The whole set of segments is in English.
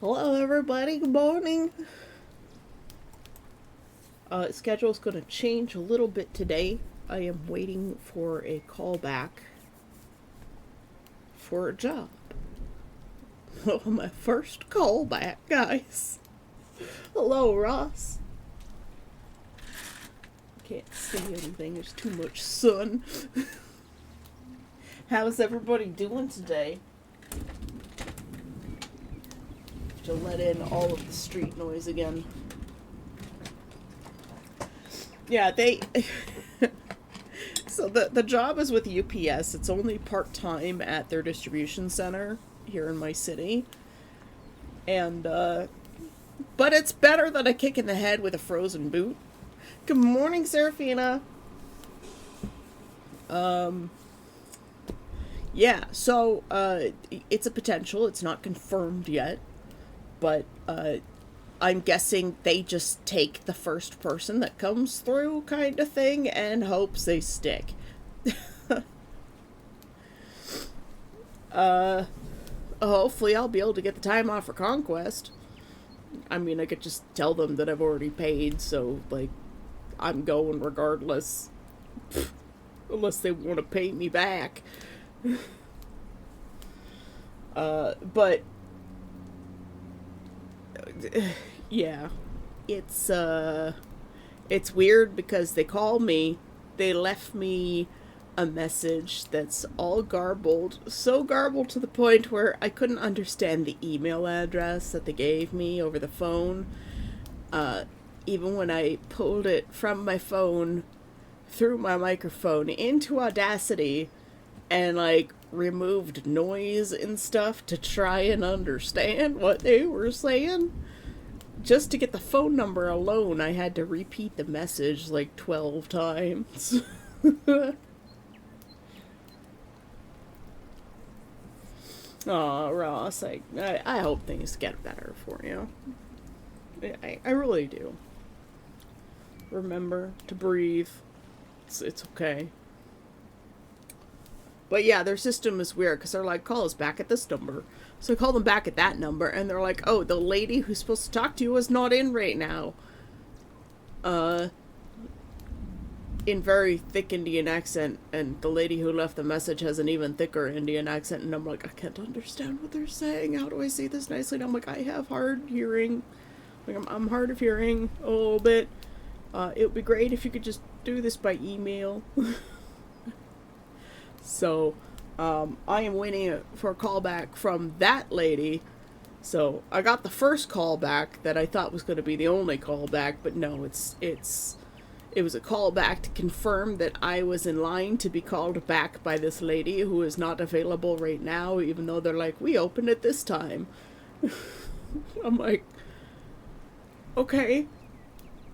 Hello, everybody. Good morning. Schedule's going to change a little bit today. I am waiting for a callback for a job. Oh, my first callback, guys. Hello, Ross. Can't see anything. There's too much sun. How's everybody doing today? To let in all of the street noise again. Yeah, so the job is with UPS. It's only part-time at their distribution center here in my city. And, but it's better than a kick in the head with a frozen boot. Good morning, Serafina. Yeah, so, it's a potential. It's not confirmed yet. But, I'm guessing they just take the first person that comes through kind of thing and hopes they stick. Hopefully I'll be able to get the time off for Conquest. I mean, I could just tell them that I've already paid, so, like, I'm going regardless. Unless they want to pay me back. But yeah, it's weird because they called me, they left me a message that's all garbled, so garbled to the point where I couldn't understand the email address that they gave me over the phone. Even when I pulled it from my phone through my microphone into Audacity and like removed noise and stuff to try and understand what they were saying. Just to get the phone number alone, I had to repeat the message like 12 times. Aw, Ross, I hope things get better for you. I really do. Remember to breathe. It's okay. But yeah, their system is weird because they're like, call us back at this number. So I call them back at that number and they're like, oh, the lady who's supposed to talk to you is not in right now. In very thick Indian accent, and the lady who left the message has an even thicker Indian accent, and I'm like, I can't understand what they're saying. How do I say this nicely? And I'm like, I have hard hearing. Like, I'm hard of hearing a little bit. It would be great if you could just do this by email. So, I am waiting for a call back from that lady. So, I got the first call back that I thought was going to be the only call back, but no, it was a call back to confirm that I was in line to be called back by this lady who is not available right now, even though they're like, we opened it this time. I'm like, okay.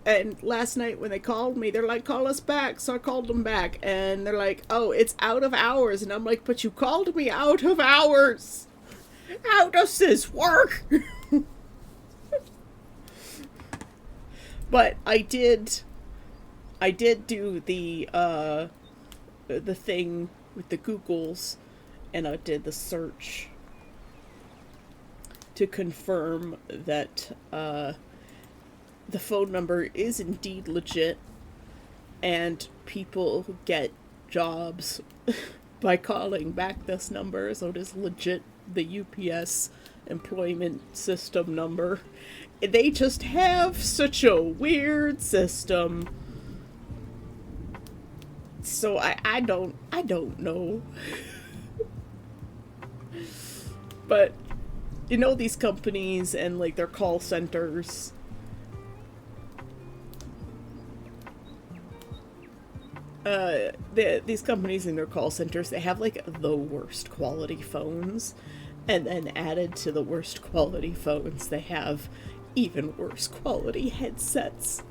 And last night when they called me, they're like, call us back. So I called them back and they're like, oh, it's out of hours. And I'm like, but you called me out of hours. How does this work? But I did do the thing with the Googles, and I did the search to confirm that, the phone number is indeed legit, and people get jobs by calling back this number, so it is legit the UPS employment system number. They just have such a weird system. So I don't know. But, you know, these companies and like their call centers, these companies in their call centers, they have like the worst quality phones, and then added to the worst quality phones, they have even worse quality headsets.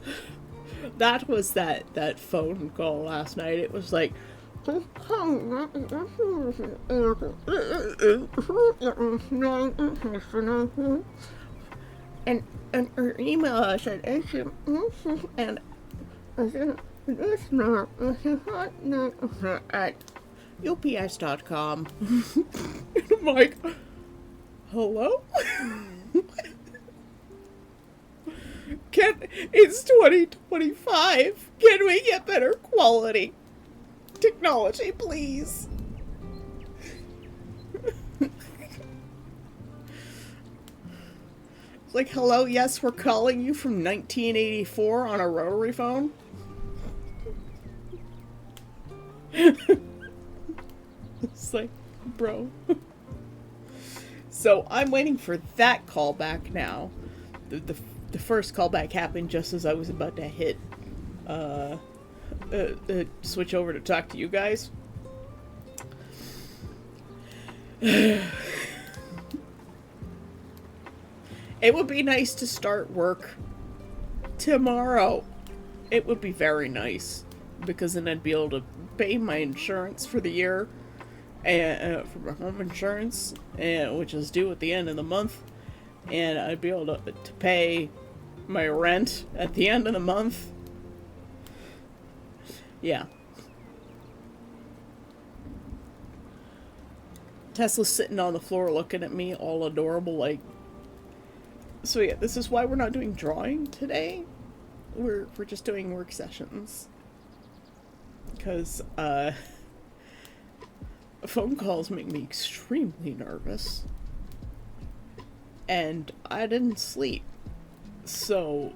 That was that phone call last night. It was like, and her email said, and at UPS.com. I'm like, hello? It's 2025. Can we get better quality technology, please? It's like, hello, yes, we're calling you from 1984 on a rotary phone. It's like, bro. So I'm waiting for that callback now. The first callback happened just as I was about to hit switch over to talk to you guys. It would be nice to start work tomorrow. It would be very nice, because then I'd be able to pay my insurance for the year, and for my home insurance, which is due at the end of the month, and I'd be able to pay my rent at the end of the month. Yeah. Tesla's sitting on the floor looking at me all adorable, like. So yeah, this is why we're not doing drawing today. We're just doing work sessions. Because phone calls make me extremely nervous. And I didn't sleep. So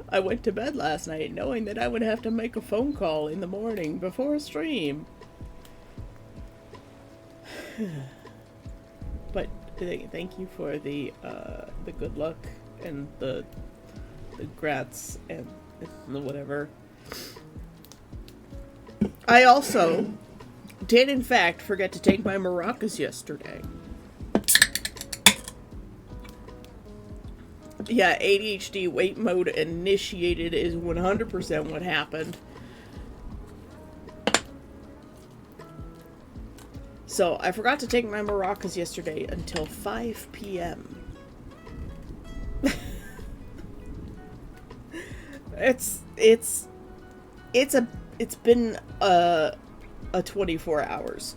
I went to bed last night knowing that I would have to make a phone call in the morning before a stream. But thank you for the good luck and the grats and the whatever. I also did in fact forget to take my maracas yesterday. Yeah, ADHD wait mode initiated is 100% what happened. So, I forgot to take my maracas yesterday until 5 p.m. It's been a 24 hours.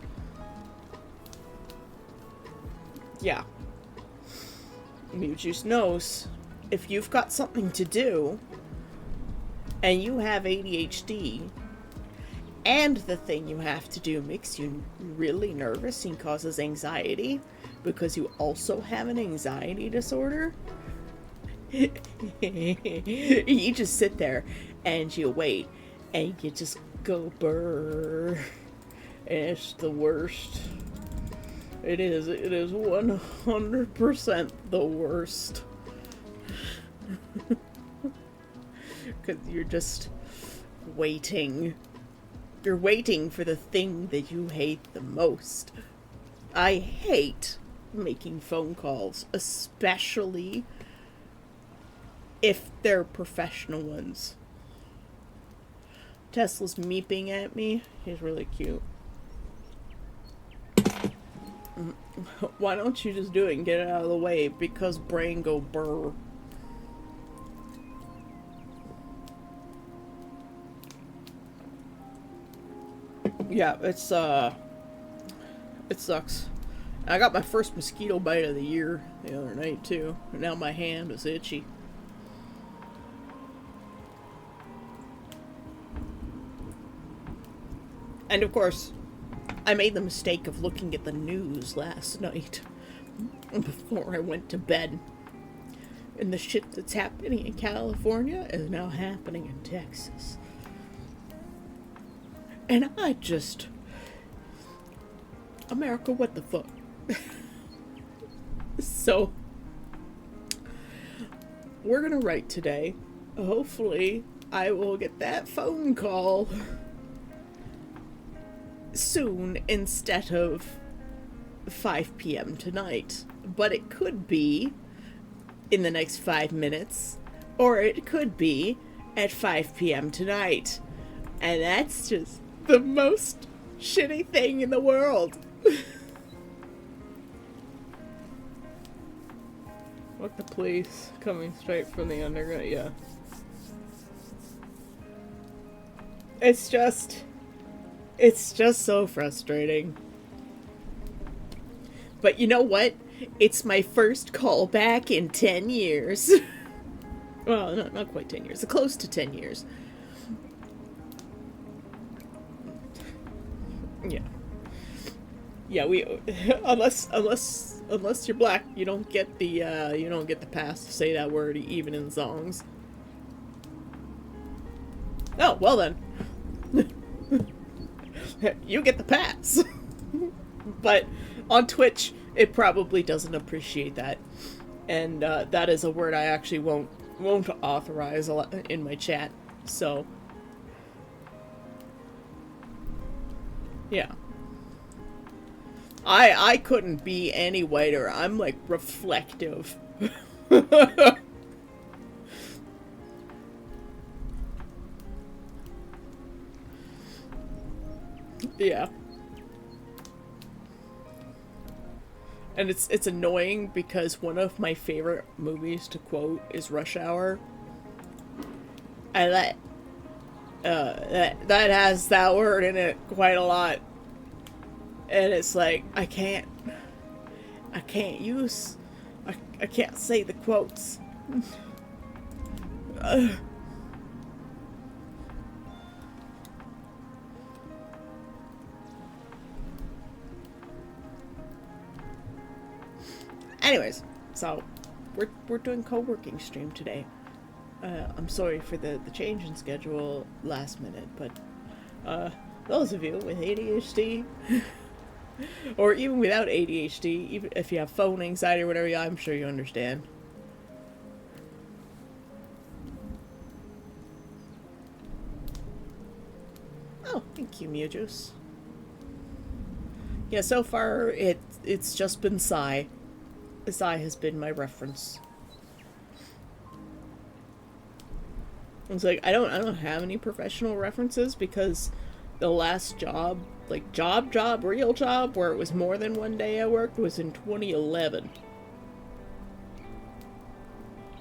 Yeah. Mujuice knows, if you've got something to do and you have ADHD and the thing you have to do makes you really nervous and causes anxiety because you also have an anxiety disorder, you just sit there and you wait and you just go brrr, and it's the worst. It is 100% the worst. Because you're just waiting. You're waiting for the thing that you hate the most. I hate making phone calls, especially if they're professional ones. Tesla's meeping at me. He's really cute. Why don't you just do it and get it out of the way? Because brain go brr. Yeah, it sucks. I got my first mosquito bite of the year the other night too, and now my hand is itchy. And of course, I made the mistake of looking at the news last night before I went to bed. And the shit that's happening in California is now happening in Texas. And I just... America, what the fuck? So, we're gonna write today. Hopefully, I will get that phone call soon instead of 5 p.m. tonight. But it could be in the next 5 minutes, or it could be at 5 p.m. tonight. And that's just the most shitty thing in the world. Fuck the police coming straight from the underground. Yeah. It's just so frustrating. But you know what? It's my first call back in 10 years. Well, no, not quite 10 years. Close to 10 years. Yeah. Yeah, we unless you're black, you don't get the pass to say that word even in songs. Oh, well then. You get the pass. But on Twitch, it probably doesn't appreciate that. And that is a word I actually won't authorize a lot in my chat. So yeah. I couldn't be any whiter. I'm like reflective. Yeah. And it's annoying because one of my favorite movies to quote is Rush Hour. I that that has that word in it quite a lot. And it's like I can't use I can't say the quotes. Anyways, so we're doing co-working stream today. I'm sorry for the change in schedule last minute, but those of you with ADHD, or even without ADHD, even if you have phone anxiety or whatever, I'm sure you understand. Oh, thank you, Mew Juice. Yeah, so far it's just been Psy. Psy has been my reference. It's like I don't have any professional references because the last job, like real job, where it was more than one day I worked was in 2011.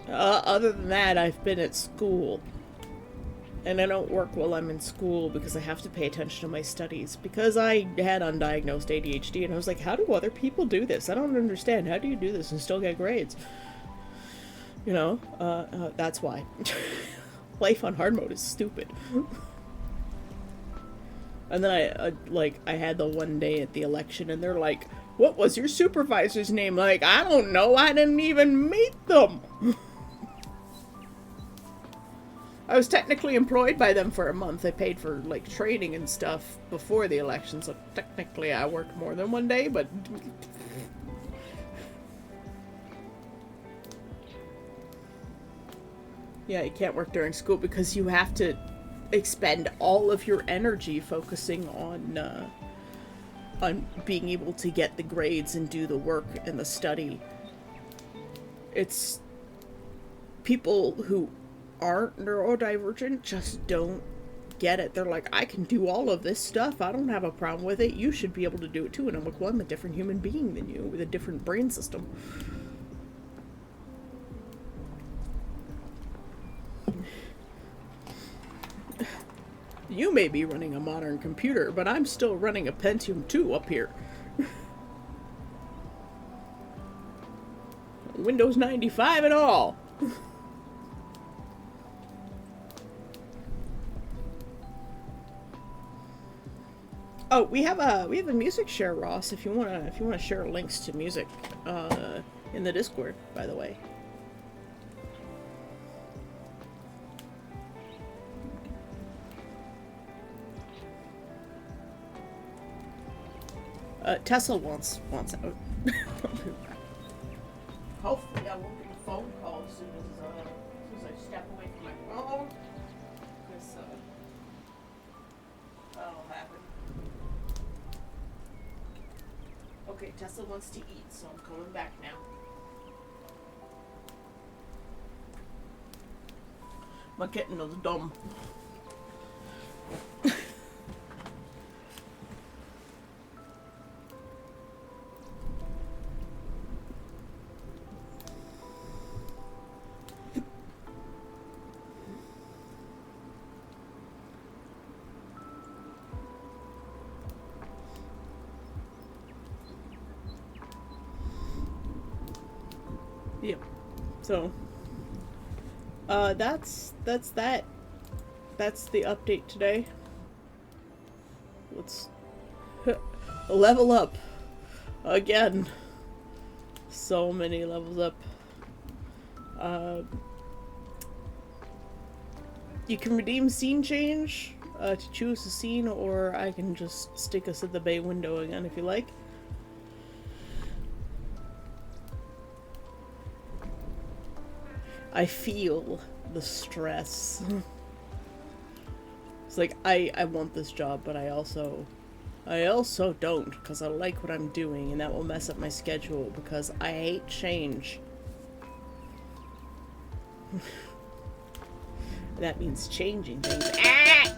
Other than that, I've been at school. And I don't work while I'm in school because I have to pay attention to my studies. Because I had undiagnosed ADHD, and I was like, how do other people do this? I don't understand. How do you do this and still get grades? You know, that's why. Life on hard mode is stupid. And then I had the one day at the election, and they're like, what was your supervisor's name? Like, I don't know. I didn't even meet them. I was technically employed by them for a month. I paid for, like, training and stuff before the election, so technically I worked more than one day, but... Yeah, you can't work during school because you have to expend all of your energy focusing on being able to get the grades and do the work and the study. It's... people who aren't neurodivergent just don't get it. They're like, I can do all of this stuff. I don't have a problem with it. You should be able to do it too. And I'm like, well, I'm a different human being than you with a different brain system. You may be running a modern computer, but I'm still running a Pentium 2 up here. Windows 95 and all. Oh, we have a music share, Ross. If you wanna share links to music, in the Discord, by the way. Tessa wants out. Hopefully, I won't get a phone call as soon as I step away from my phone, because that'll happen. Okay, Tessa wants to eat, so I'm coming back now. My kitten is dumb. Yeah. So, that's that. That's the update today. Let's level up again. So many levels up. You can redeem scene change to choose a scene, or I can just stick us at the bay window again if you like. I feel the stress. It's like I want this job, but I also don't, because I like what I'm doing, and that will mess up my schedule because I hate change. That means changing things. Ah!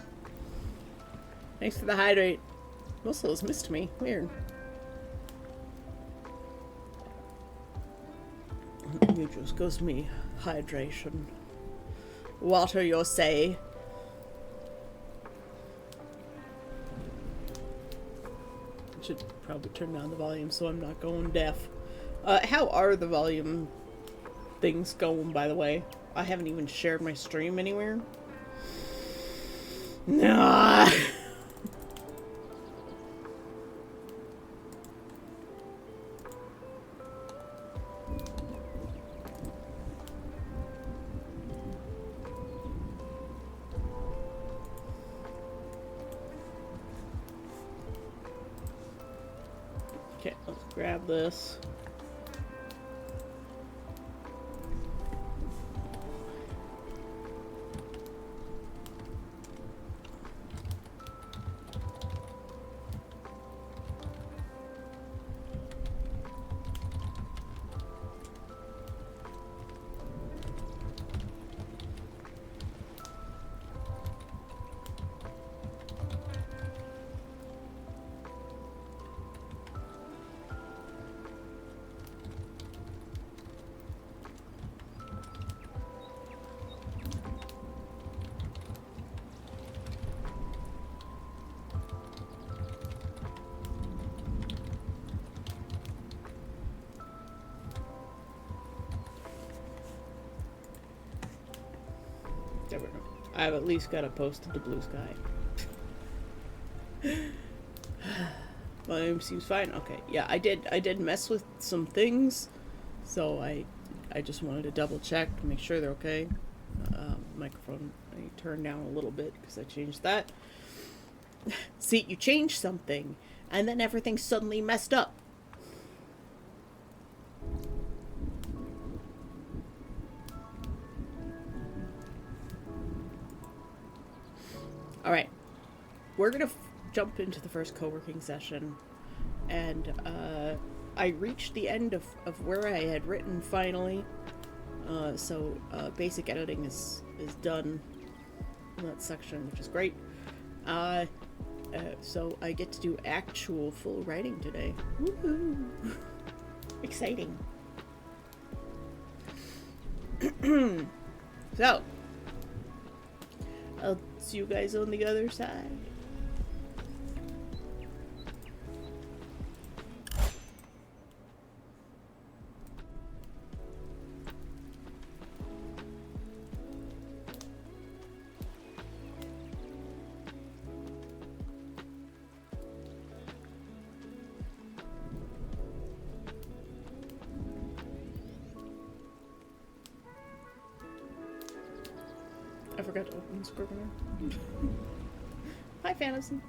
Thanks for the hydrate. Most of those missed me. Weird. You just gives me hydration. Water, you say? I should probably turn down the volume so I'm not going deaf. How are the volume things going, by the way? I haven't even shared my stream anywhere. Nah. Okay, let's grab this. There we go. I've at least got it posted to Blue Sky. Volume seems fine. Okay, yeah, I did mess with some things, so I just wanted to double check to make sure they're okay. Microphone I turned down a little bit because I changed that. See, you change something, and then everything's suddenly messed up. All right, we're gonna jump into the first co-working session, and I reached the end of where I had written finally. So basic editing is done in that section, which is great. So I get to do actual full writing today. Woohoo! Exciting. So I'll see you guys on the other side. I forgot to open Scrivener. Hi, Fantasy.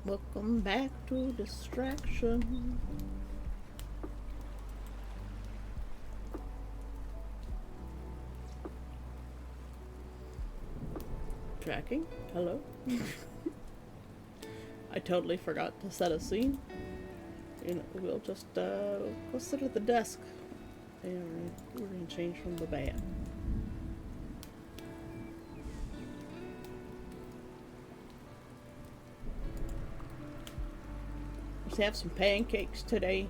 Welcome back to Distraction. Tracking? Hello? I totally forgot to set a scene. You know, we'll just go sit at the desk. And we're gonna change from the band. Let's have some pancakes today.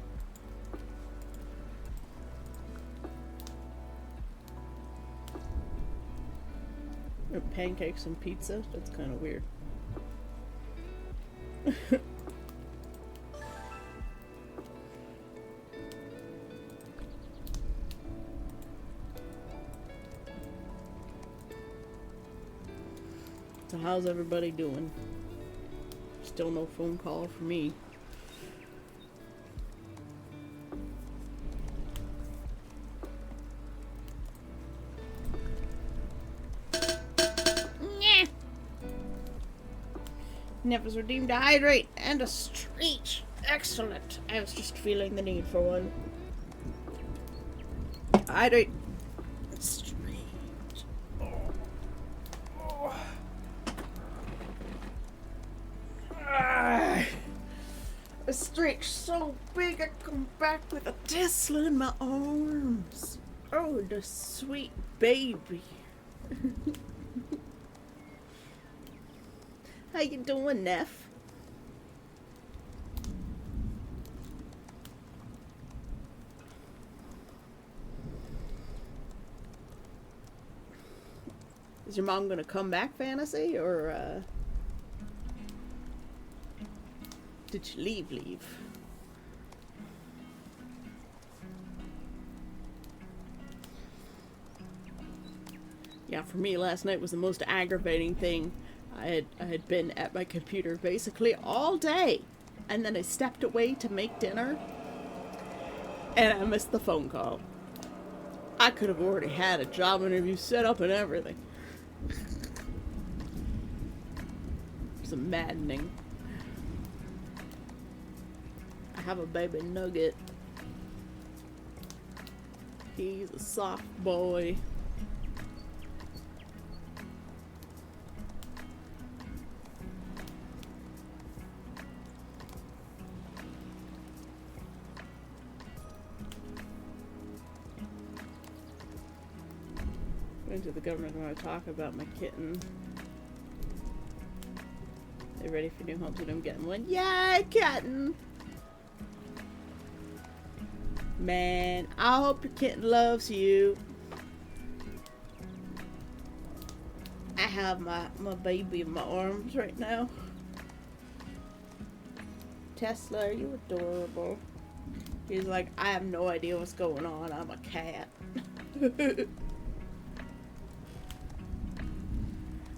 Pancakes and pizza? That's kind of weird. So how's everybody doing? Still no phone call for me. Nephis redeemed a hydrate and a stretch. Excellent. I was just feeling the need for one. Hydrate. Stretch. A stretch so big I come back with a Tesla in my arms. Oh, the sweet baby. How you doing, Neff? Is your mom gonna come back, Fantasy, or did she leave? Yeah, for me, last night was the most aggravating thing. I had been at my computer basically all day, and then I stepped away to make dinner, and I missed the phone call. I could have already had a job interview set up and everything. It's maddening. I have a baby nugget. He's a soft boy. Went to the government when I talk about my kitten. They ready for new homes and I'm getting one. Yay, kitten! Man, I hope your kitten loves you. I have my baby in my arms right now. Tesla, are you adorable? He's like, I have no idea what's going on. I'm a cat.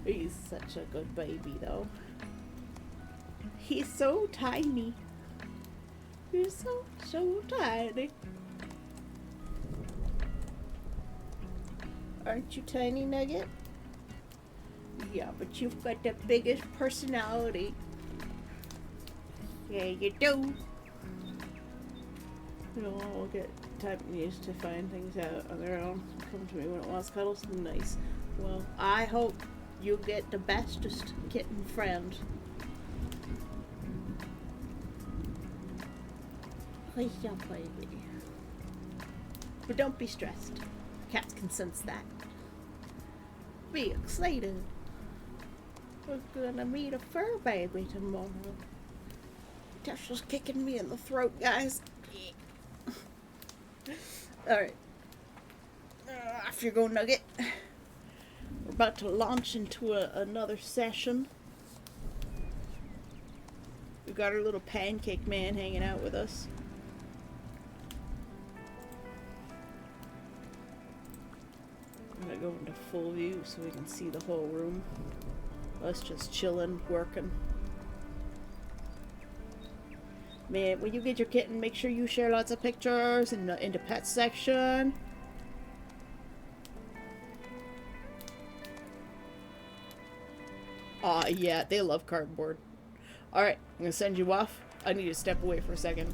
He's such a good baby, though. He's so tiny. He's so tiny. Aren't you tiny, Nugget? Yeah, but you've got the biggest personality. Yeah, you do. It'll all get time used to find things out on their own. Come to me when it wants cuddles. Nice. Well, I hope you get the bestest kitten friend. Please don't play with you. But don't be stressed. Cats can sense that. Be excited. We're gonna meet a fur baby tomorrow. Tesla's kicking me in the throat, guys. Alright. Off you go, Nugget. We're about to launch into another session. We got our little pancake man hanging out with us. I'm gonna go into full view so we can see the whole room. Us just chilling, working. Man, when you get your kitten, make sure you share lots of pictures in the pet section. Aw, yeah, they love cardboard. Alright, I'm gonna send you off. I need to step away for a second.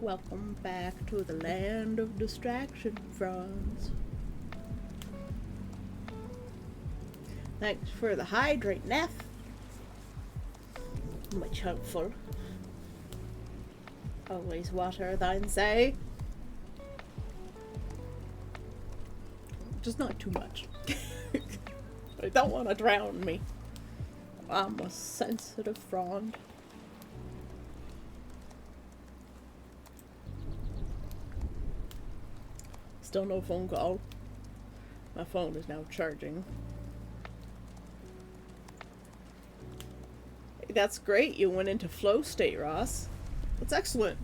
Welcome back to the land of distraction, Franz. Thanks for the hydrate, Neff. My chug full. Always water, thine say. Just not too much. I don't want to drown me. I'm a sensitive frond. Still no phone call. My phone is now charging. That's great. You went into flow state, Ross. That's excellent.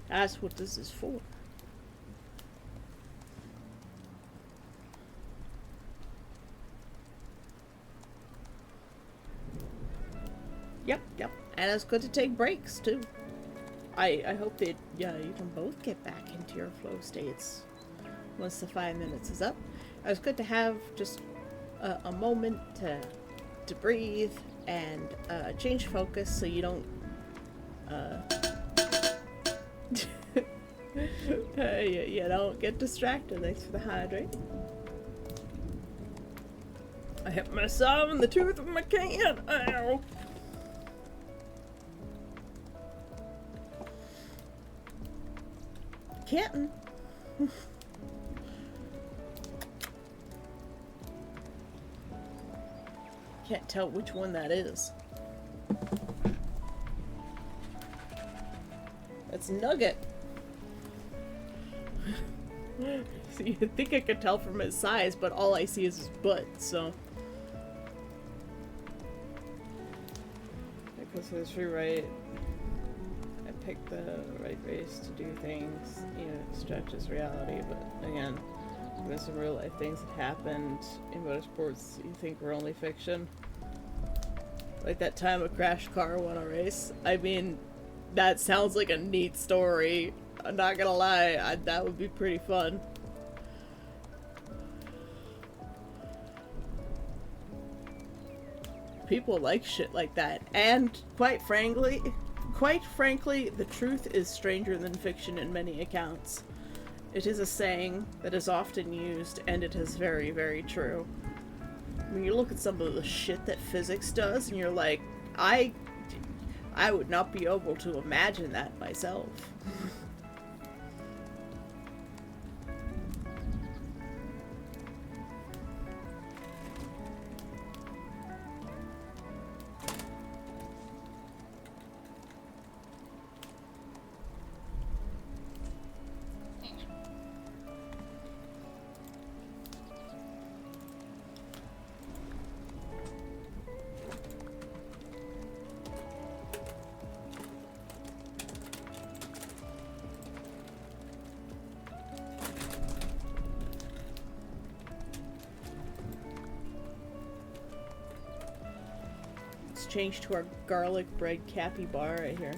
That's what this is for. Yep. And it's good to take breaks, too. I hope that, yeah, you can both get back into your flow states once the 5 minutes is up. It's good to have just a moment to breathe and change focus so you don't you don't get distracted. Thanks for the hydrate. I hit myself in the tooth of my can. Ow. Canton. Can't tell which one that is. That's Nugget. So you think I could tell from his size, but all I see is his butt, so. Because history right. I picked the right race to do things, you know, it stretches reality, but again, there's some real life things that happened in motorsports you think were only fiction. Like that time a crashed car won a race. I mean, that sounds like a neat story. I'm not gonna lie, that would be pretty fun. People like shit like that, and quite frankly, the truth is stranger than fiction in many accounts. It is a saying that is often used, and it is very, very true. When you look at some of the shit that physics does, and you're like, I would not be able to imagine that myself. Change to our garlic bread cappy bar right here.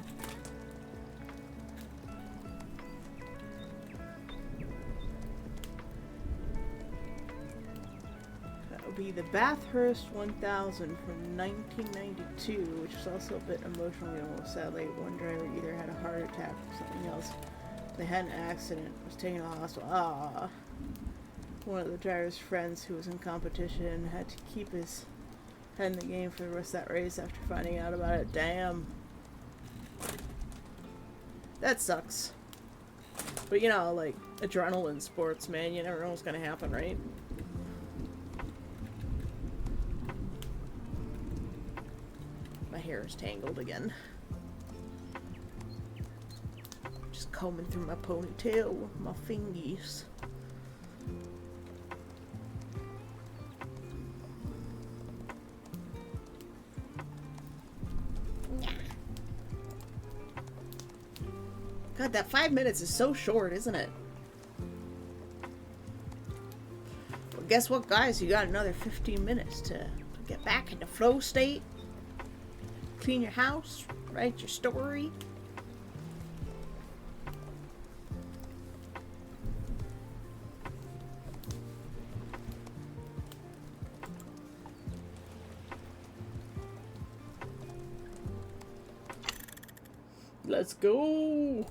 That would be the Bathurst 1000 from 1992, which is also a bit emotionally almost sadly. One driver either had a heart attack or something else. They had an accident, was taken to the hospital. Ah. One of the driver's friends who was in competition had to keep his head in the game for the rest of that race after finding out about it. Damn. That sucks. But you know, like, adrenaline sports, man, you never know what's gonna happen, right? My hair is tangled again. Just combing through my ponytail with my fingies. God, that 5 minutes is so short, isn't it? Well, guess what, guys? You got another 15 minutes to get back into flow state, clean your house, write your story. Let's go!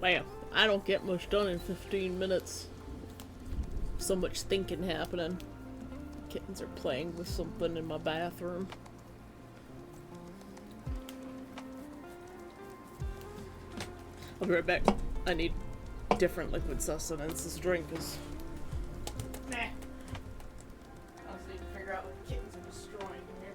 Man, I don't get much done in 15 minutes. So much thinking happening. Kittens are playing with something in my bathroom. I'll be right back. I need different liquid sustenance. This drink is... Nah. I just need to figure out what the kittens are destroying here.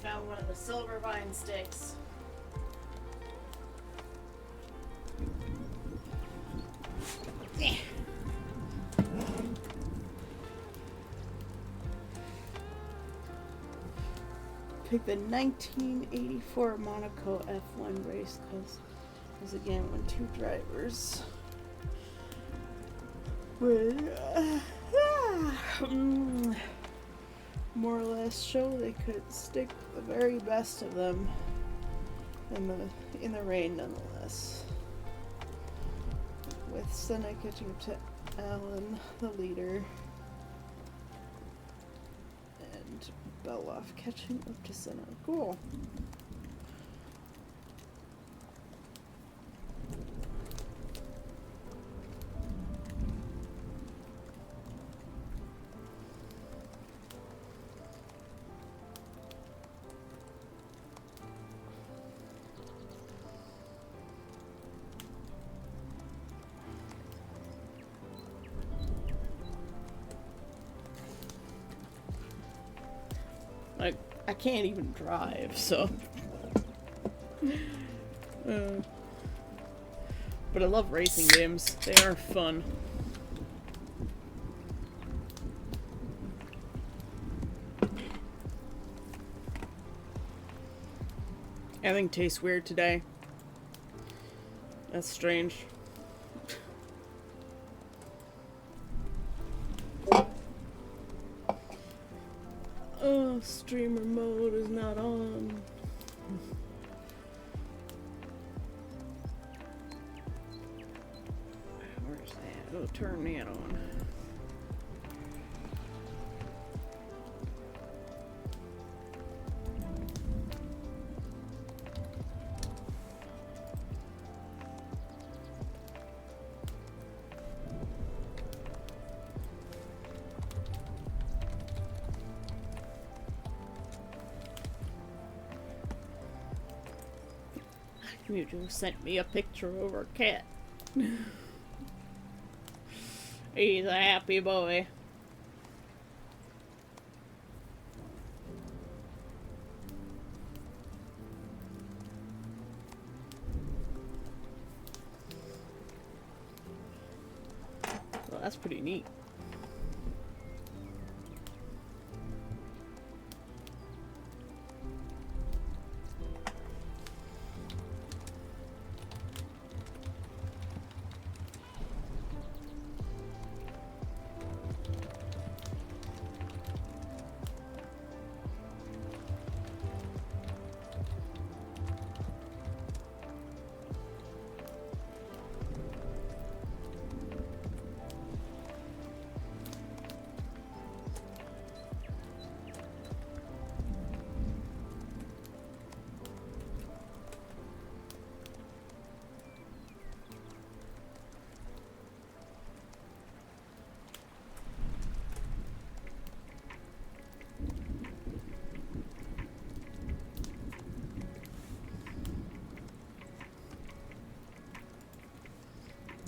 Found one of the silver vine sticks. Pick the 1984 Monaco F1 race because again when two drivers would more or less show they could stick the very best of them in the rain nonetheless. With Senna catching up to Allen, the leader, and Beloff catching up to Senna. Cool. I can't even drive, so. But I love racing games. They are fun. Everything tastes weird today. That's strange. Oh, streamer mode is not on. Where's that? Oh, turn that on. You just sent me a picture of our cat. He's a happy boy. Well, that's pretty neat.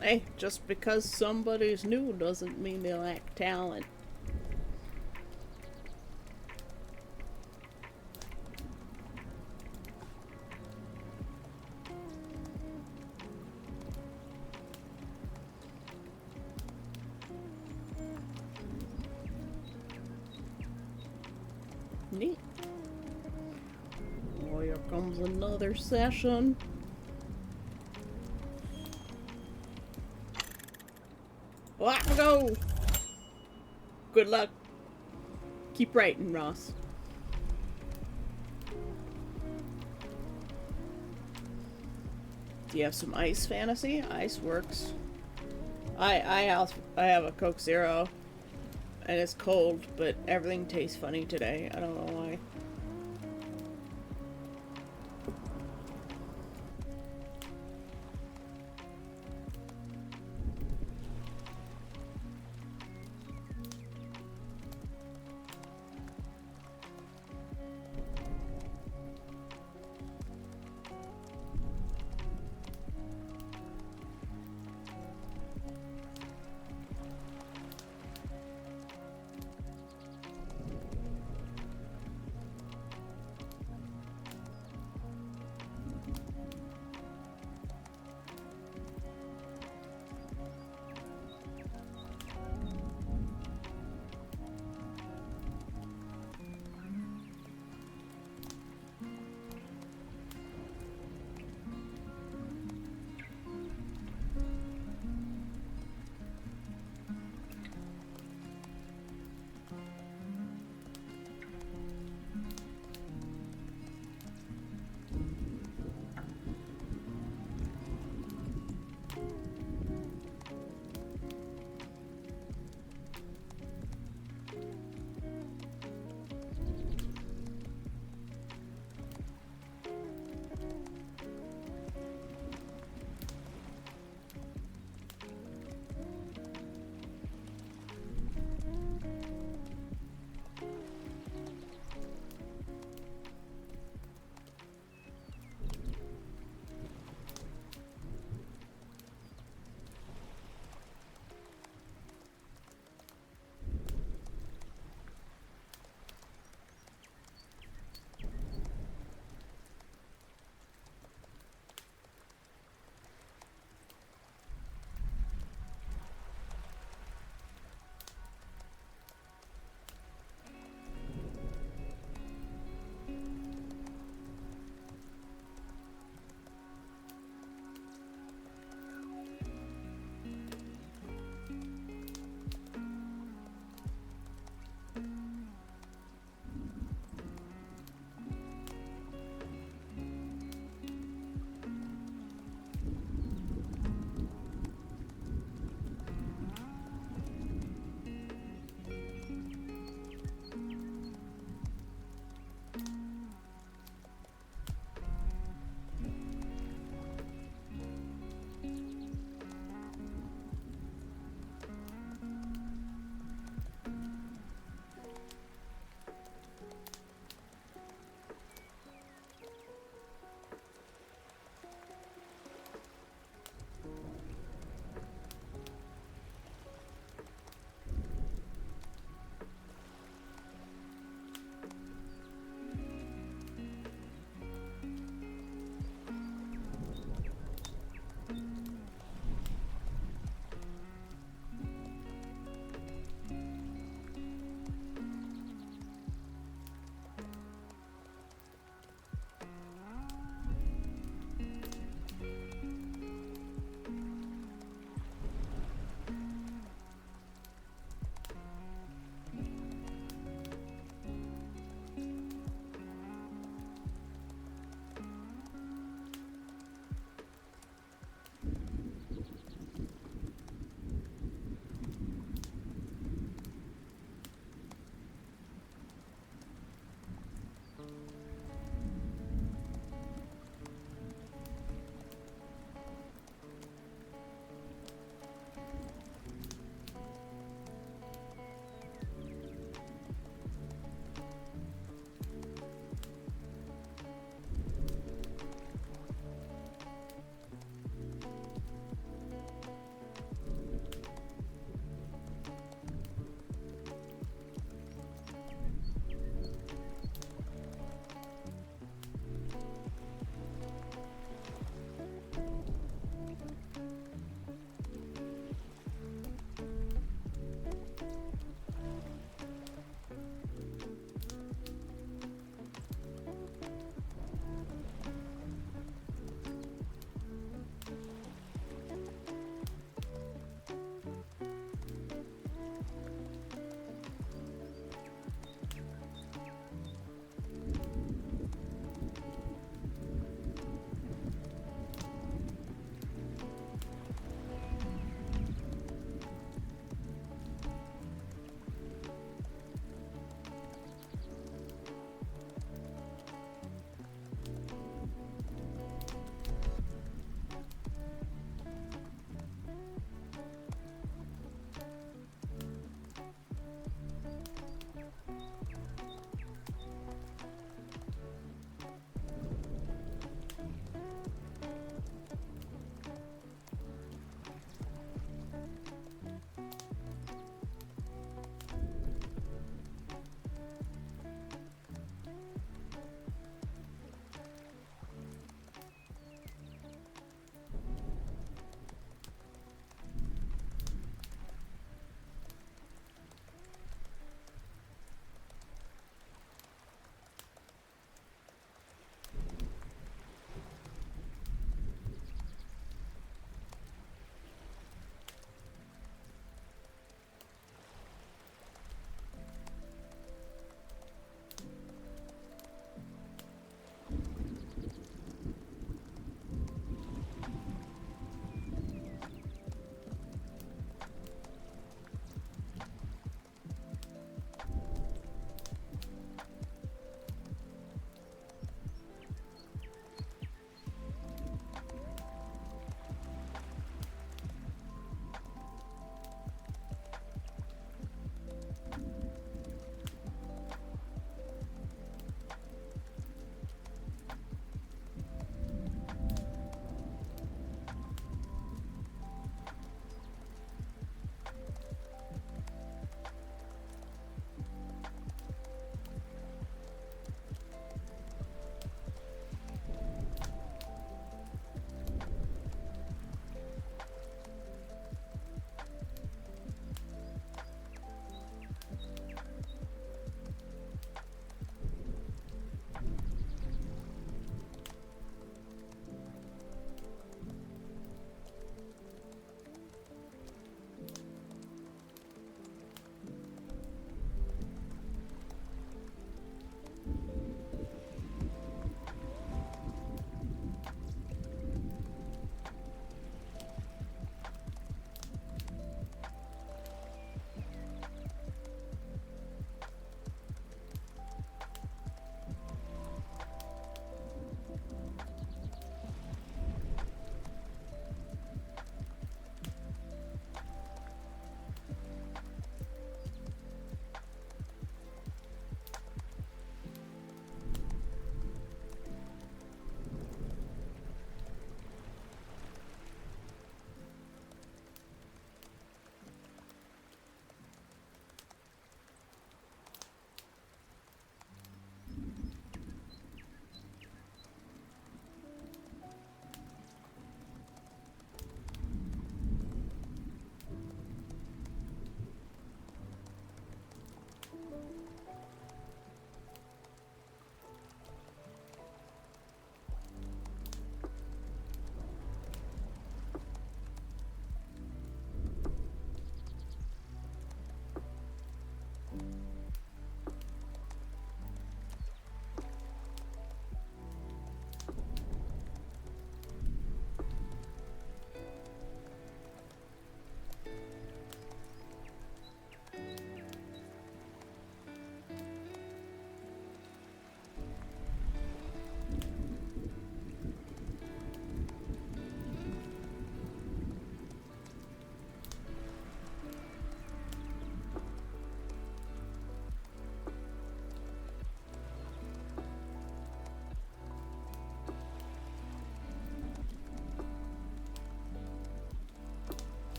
Hey, just because somebody's new doesn't mean they lack talent. Neat. Oh, here comes another session. Go! Good luck. Keep writing, Ross. Do you have some ice fantasy? Ice works. I have a Coke Zero, and it's cold, but everything tastes funny today. I don't know why.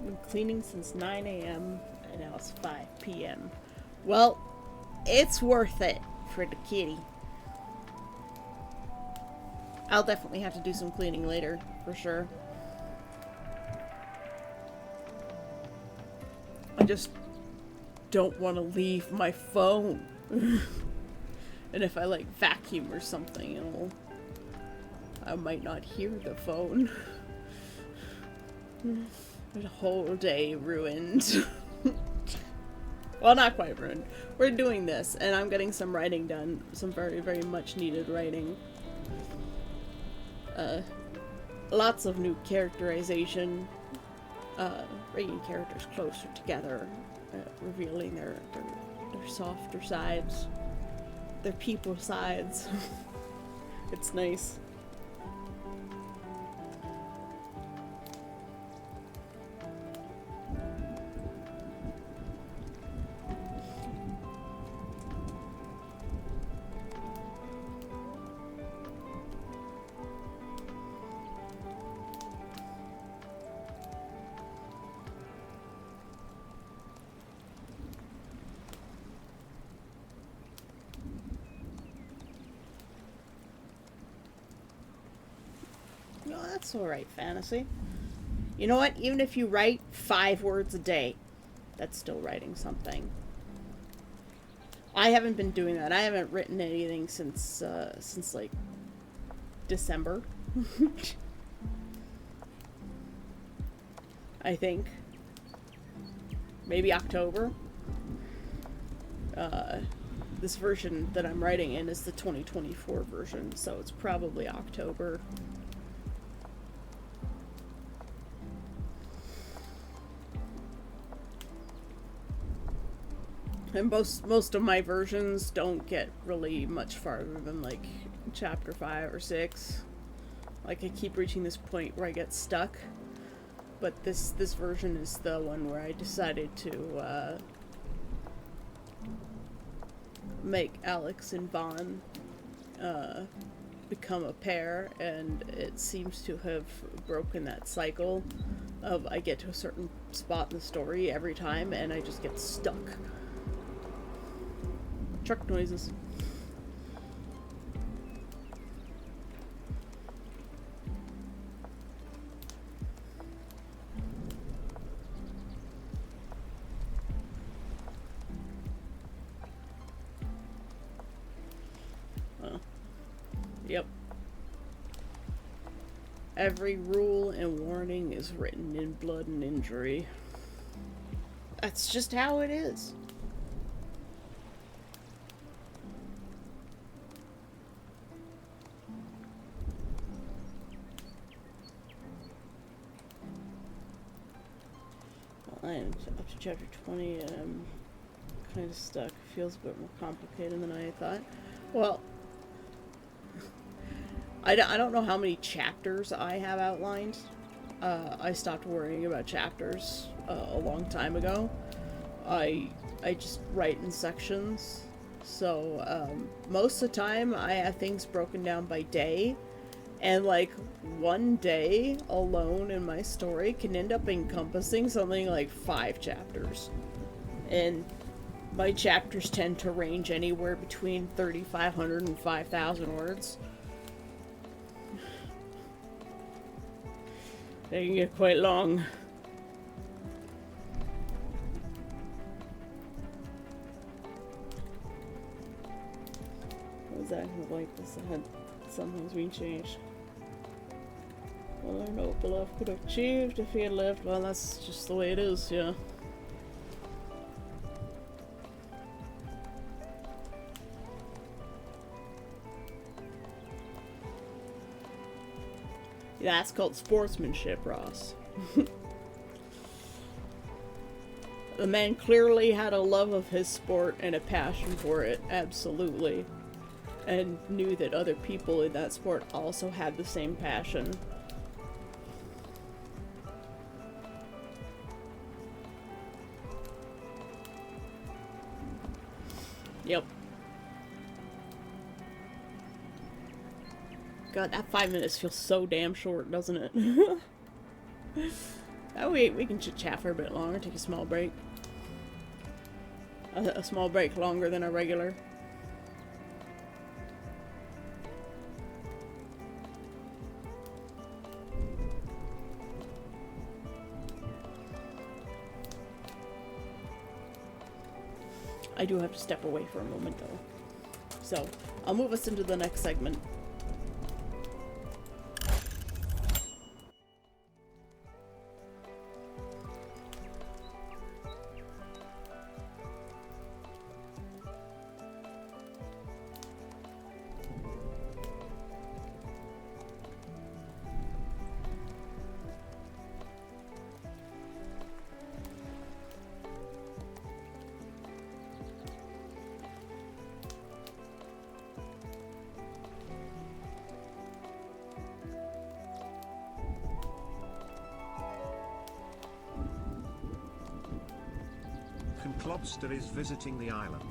Been cleaning since 9 a.m. and now it's 5 p.m. Well, it's worth it for the kitty. I'll definitely have to do some cleaning later, for sure. I just don't want to leave my phone. And if I like vacuum or something, I might not hear the phone. The whole day ruined. Well, not quite ruined. We're doing this, and I'm getting some writing done. Some very, very much needed writing. Lots of new characterization. Bringing characters closer together. Revealing their softer sides. Their people sides. It's nice. No, that's alright, fantasy. You know what? Even if you write 5 words a day, that's still writing something. I haven't been doing that. I haven't written anything since like, December. I think. Maybe October. This version that I'm writing in is the 2024 version, so it's probably October. And most of my versions don't get really much farther than like chapter 5 or 6. Like I keep reaching this point where I get stuck. But this version is the one where I decided to make Alex and Vaughn become a pair, and it seems to have broken that cycle of I get to a certain spot in the story every time and I just get stuck. Truck noises. Yep. Every rule and warning is written in blood and injury. That's just how it is. Well, I am up to chapter 20 and I'm kind of stuck. Feels a bit more complicated than I thought. Well, I don't know how many chapters I have outlined. I stopped worrying about chapters a long time ago. I just write in sections. So most of the time I have things broken down by day. And like one day alone in my story can end up encompassing something like 5 chapters. And my chapters tend to range anywhere between 3,500 and 5,000 words. They can get quite long. What was that like this? Had something's been changed. Well, I know what Beloved could have achieved if he had lived. Well, that's just the way it is, yeah. Yeah, that's called sportsmanship, Ross. The man clearly had a love of his sport and a passion for it, absolutely. And knew that other people in that sport also had the same passion. Yep. God, that 5 minutes feels so damn short, doesn't it? Oh, we can chit chat for a bit longer, take a small break. A small break longer than a regular. I do have to step away for a moment though. So, I'll move us into the next segment. Klobster is visiting the island.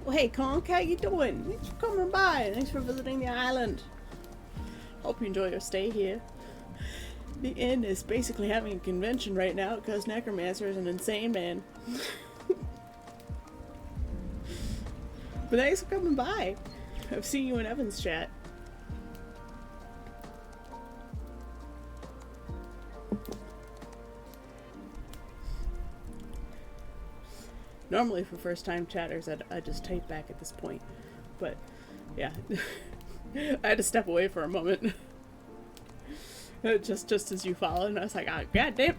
Well, hey, Conk, how you doing? Thanks for coming by. Thanks for visiting the island. Hope you enjoy your stay here. The inn is basically having a convention right now because Necromancer is an insane man. But thanks for coming by. I've seen you in Evan's chat. Normally for first time chatters I just type back at this point. But yeah. I had to step away for a moment. just as you followed and I was like, oh god damn.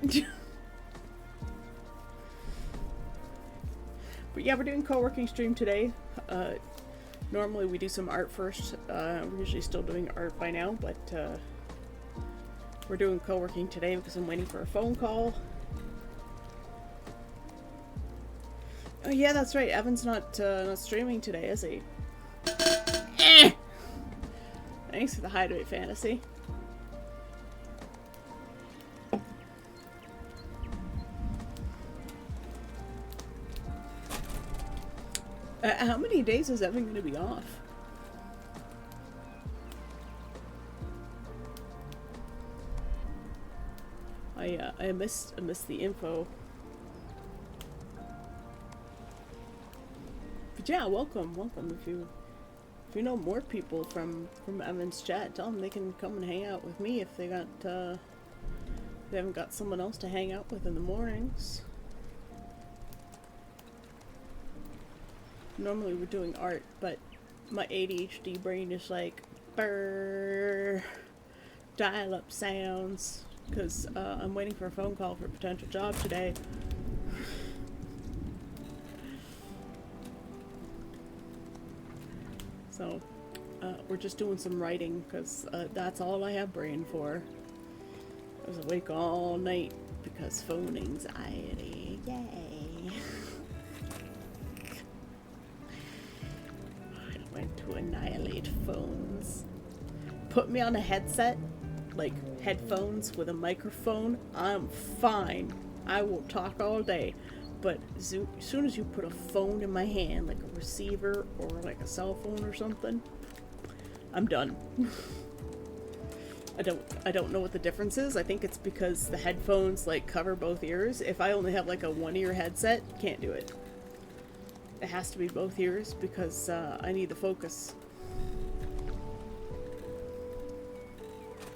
But yeah, we're doing co-working stream today. Normally we do some art first. We're usually still doing art by now, but we're doing co-working today because I'm waiting for a phone call. Oh yeah, that's right. Evan's not streaming today, is he? Thanks for the Hideaway Fantasy. How many days is Evan going to be off? I missed the info. But yeah, welcome. If you know more people from Evan's chat, tell them they can come and hang out with me if they haven't got someone else to hang out with in the mornings. Normally we're doing art, but my ADHD brain is like, brrr, dial up sounds, because I'm waiting for a phone call for a potential job today. So, we're just doing some writing, because that's all I have brain for. I was awake all night because phone anxiety. Yay! I went to annihilate phones. Put me on a headset, like headphones with a microphone, I'm fine. I will talk all day. But as soon as you put a phone in my hand, like a receiver or like a cell phone or something, I'm done. I don't know what the difference is. I think it's because the headphones like cover both ears. If I only have like a one ear headset, can't do it. It has to be both ears because I need the focus.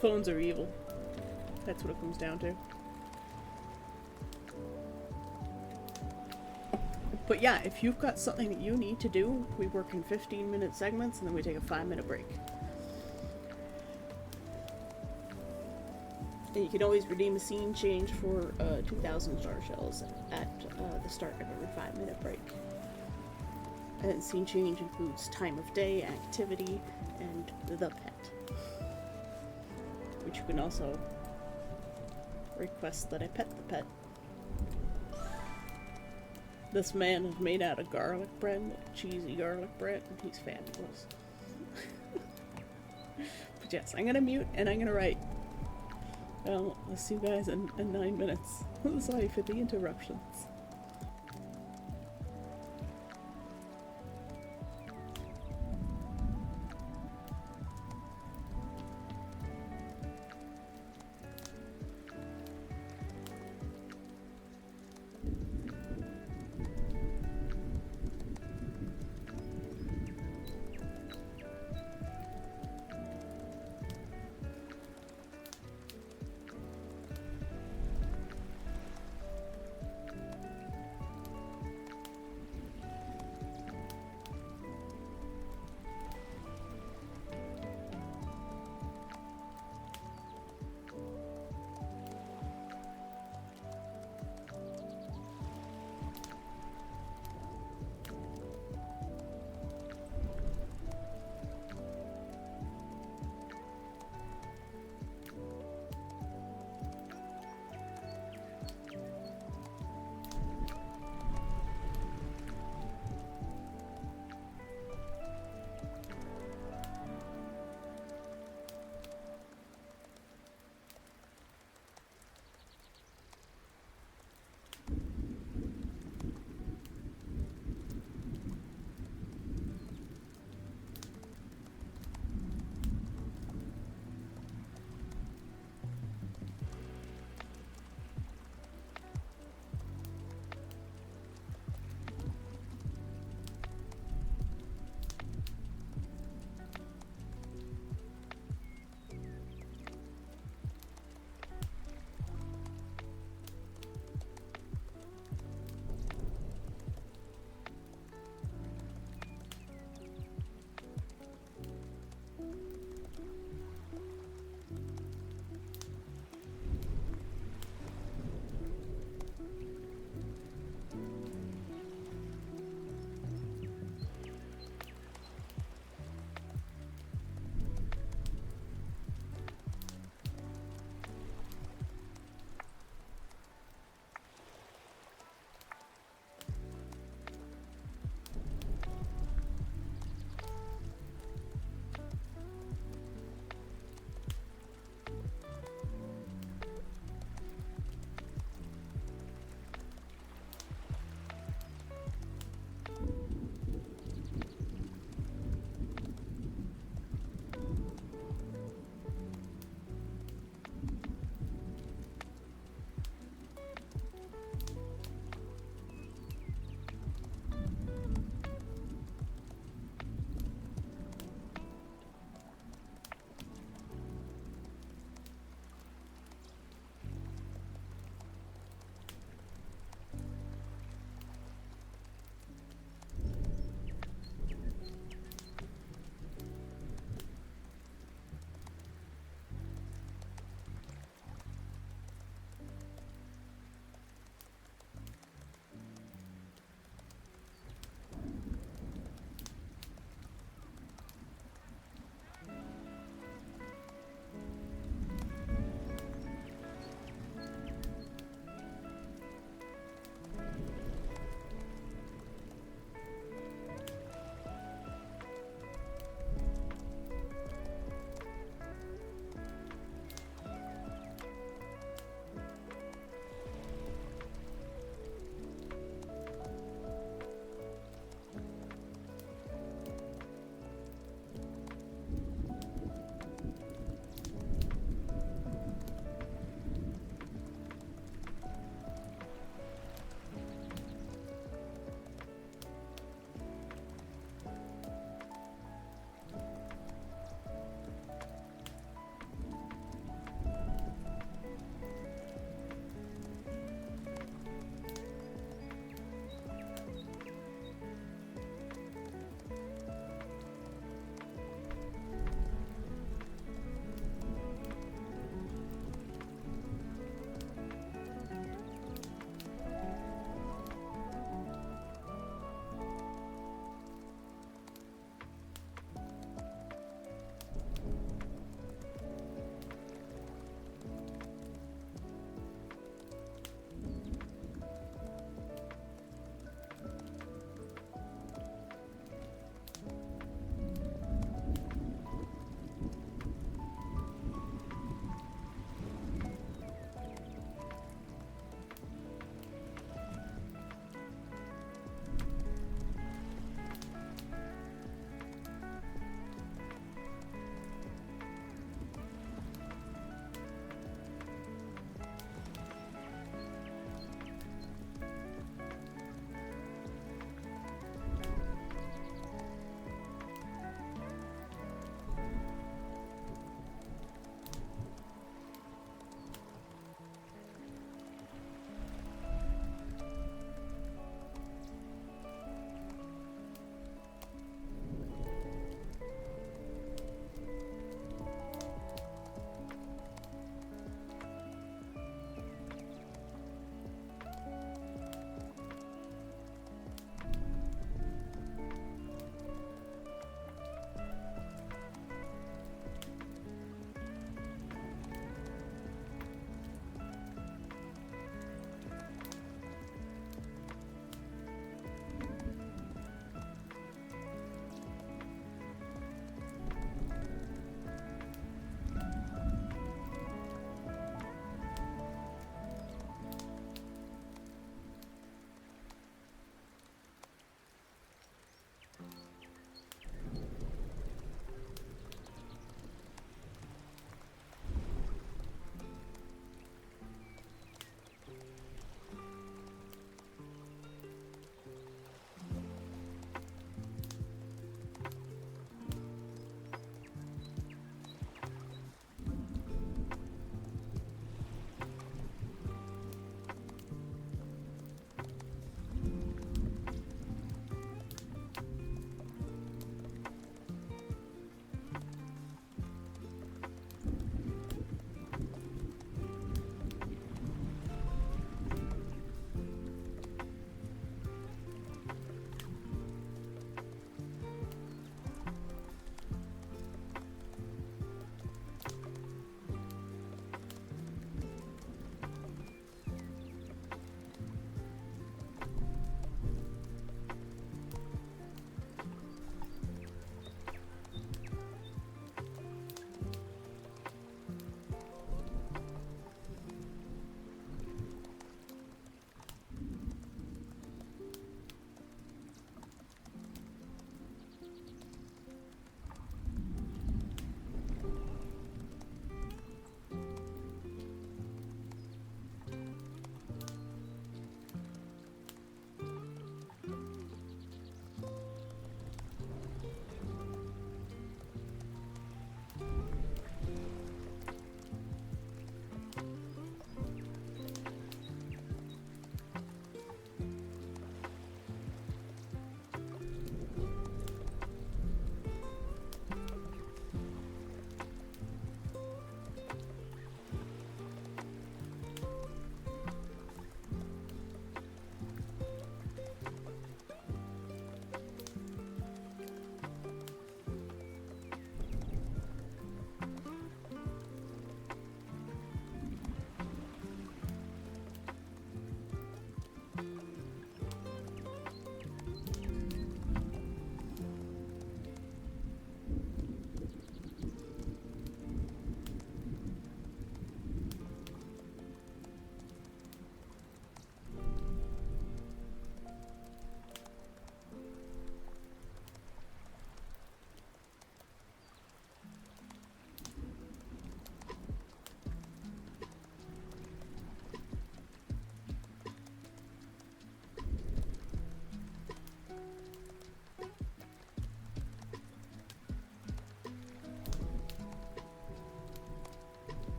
Phones are evil. That's what it comes down to. But yeah, if you've got something that you need to do, we work in 15-minute segments and then we take a 5-minute break. And you can always redeem a scene change for 2,000 star shells at the start of every 5-minute break. And scene change includes time of day, activity, and the pet. Which you can also request that I pet the pet. This man is made out of garlic bread, like cheesy garlic bread, and he's fabulous. But yes, I'm gonna mute and I'm gonna write. Well, I'll see you guys in 9 minutes. Sorry for the interruptions.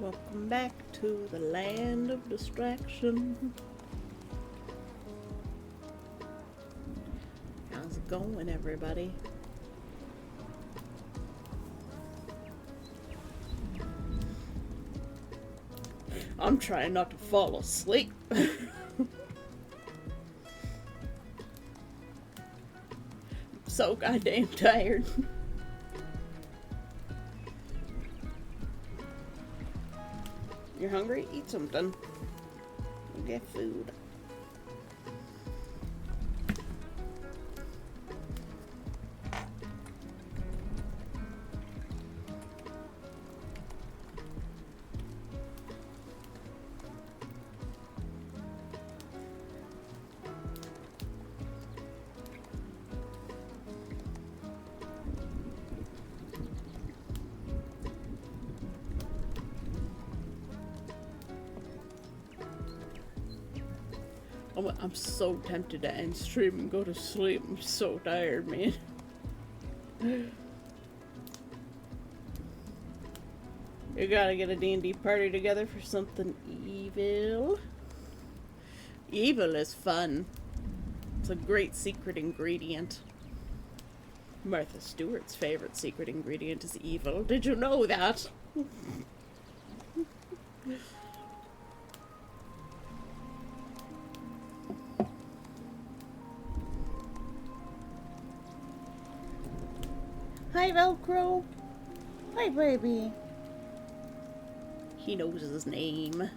Welcome back to the land of distraction. How's it going, everybody? I'm trying not to fall asleep. So goddamn tired. You're hungry? Eat something. Go get food. I'm so tempted to end stream and go to sleep. I'm so tired, man. We gotta get a D&D party together for something evil. Evil is fun. It's a great secret ingredient. Martha Stewart's favorite secret ingredient is evil. Did you know that? Hi, Velcro. Hi, baby. He knows his name.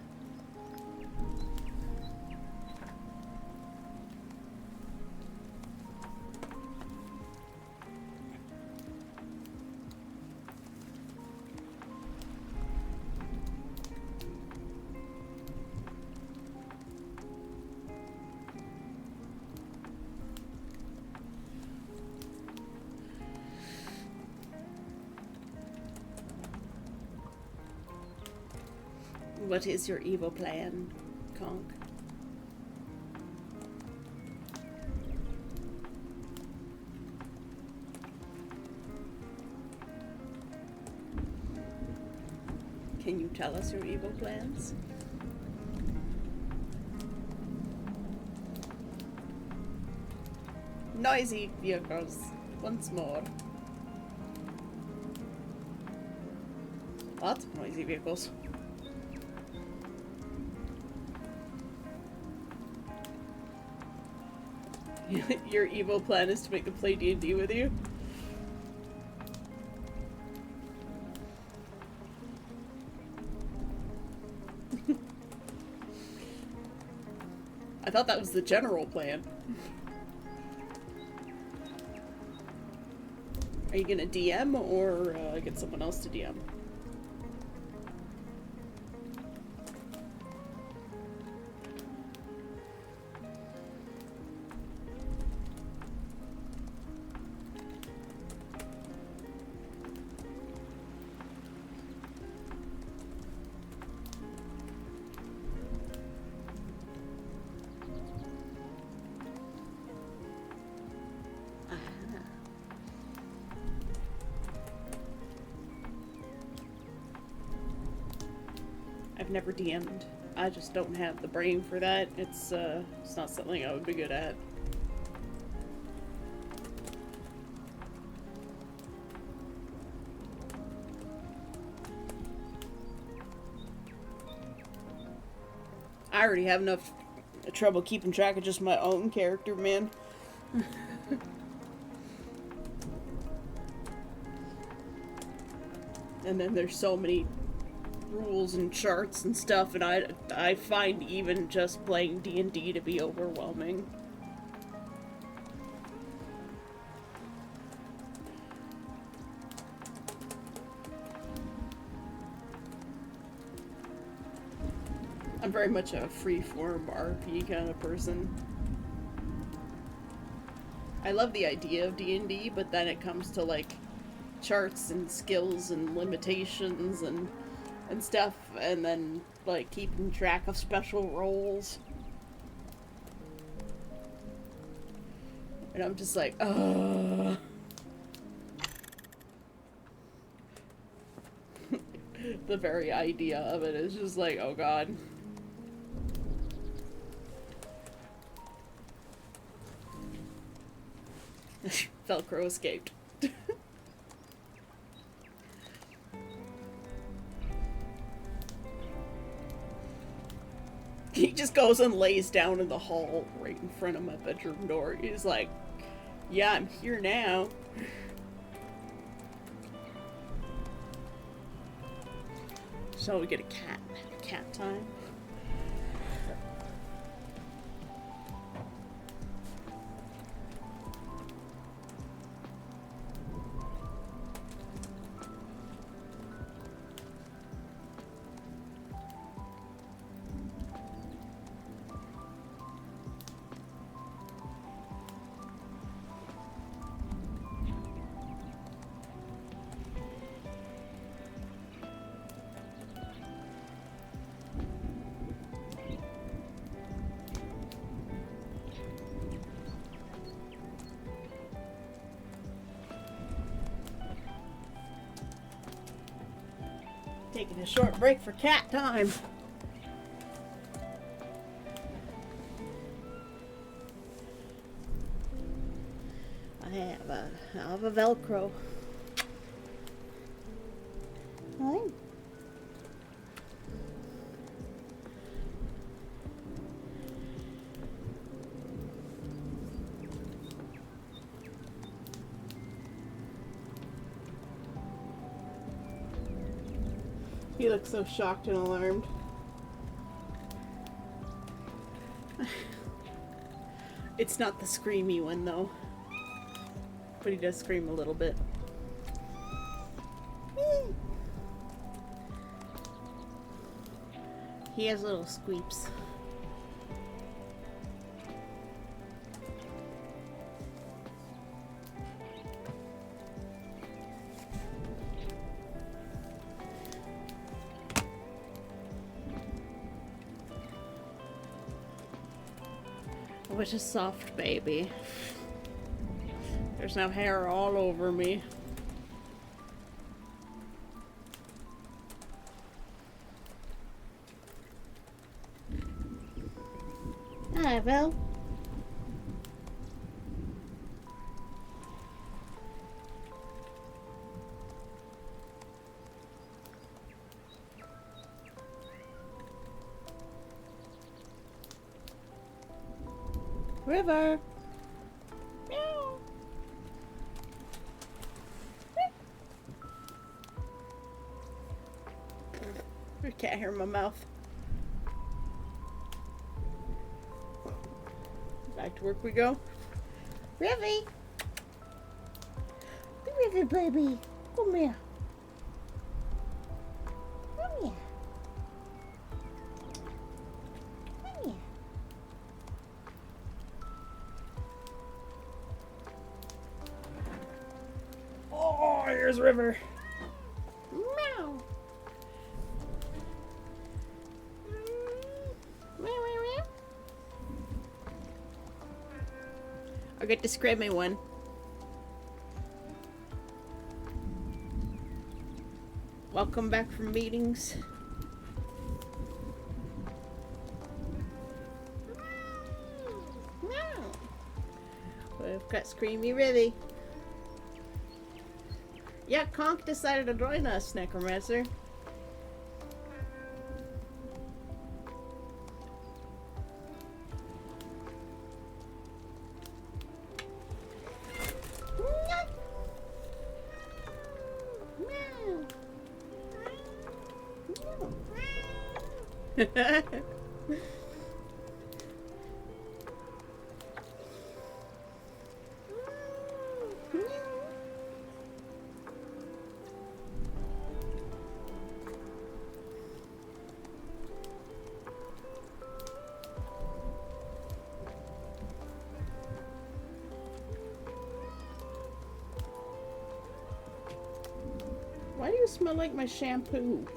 What is your evil plan, Conk? Can you tell us your evil plans? Noisy vehicles, once more. Lots of noisy vehicles. Your evil plan is to make them play D&D with you? I thought that was the general plan. Are you gonna DM or get someone else to DM? I've never DM'd. I just don't have the brain for that. It's not something I would be good at. I already have enough trouble keeping track of just my own character, man. And then there's so many rules and charts and stuff, and I find even just playing D&D to be overwhelming. I'm very much a free-form RP kind of person. I love the idea of D&D, but then it comes to like charts and skills and limitations and stuff, and then like keeping track of special roles. And I'm just like, The very idea of it is just like, oh god. Velcro escaped. He just goes and lays down in the hall right in front of my bedroom door. He's like, yeah, I'm here now. So we get a cat. Cat time. Taking a short break for cat time. I have a Velcro. Hi. He looks so shocked and alarmed. It's not the screamy one though. But he does scream a little bit. He has little squeeps. What a soft baby. There's no hair all over me. Hi, Vel. River. Meow. I can't hear my mouth. Back to work we go. Rivy! Rivy, baby! Come here. Come here. Come here. Oh, here's River. Meow. I'll get the screaming one. Welcome back from meetings. We've got Screamy Rivy. Yeah, Conk decided to join us, Necromancer. Why do you smell like my shampoo?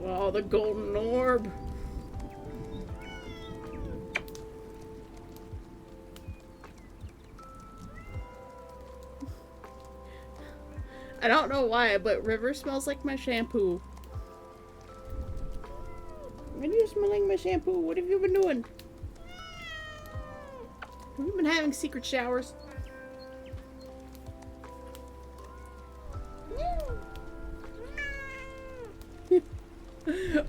Oh, the golden orb. I don't know why, but River smells like my shampoo. When are you smelling my shampoo? What have you been doing? Have you been having secret showers?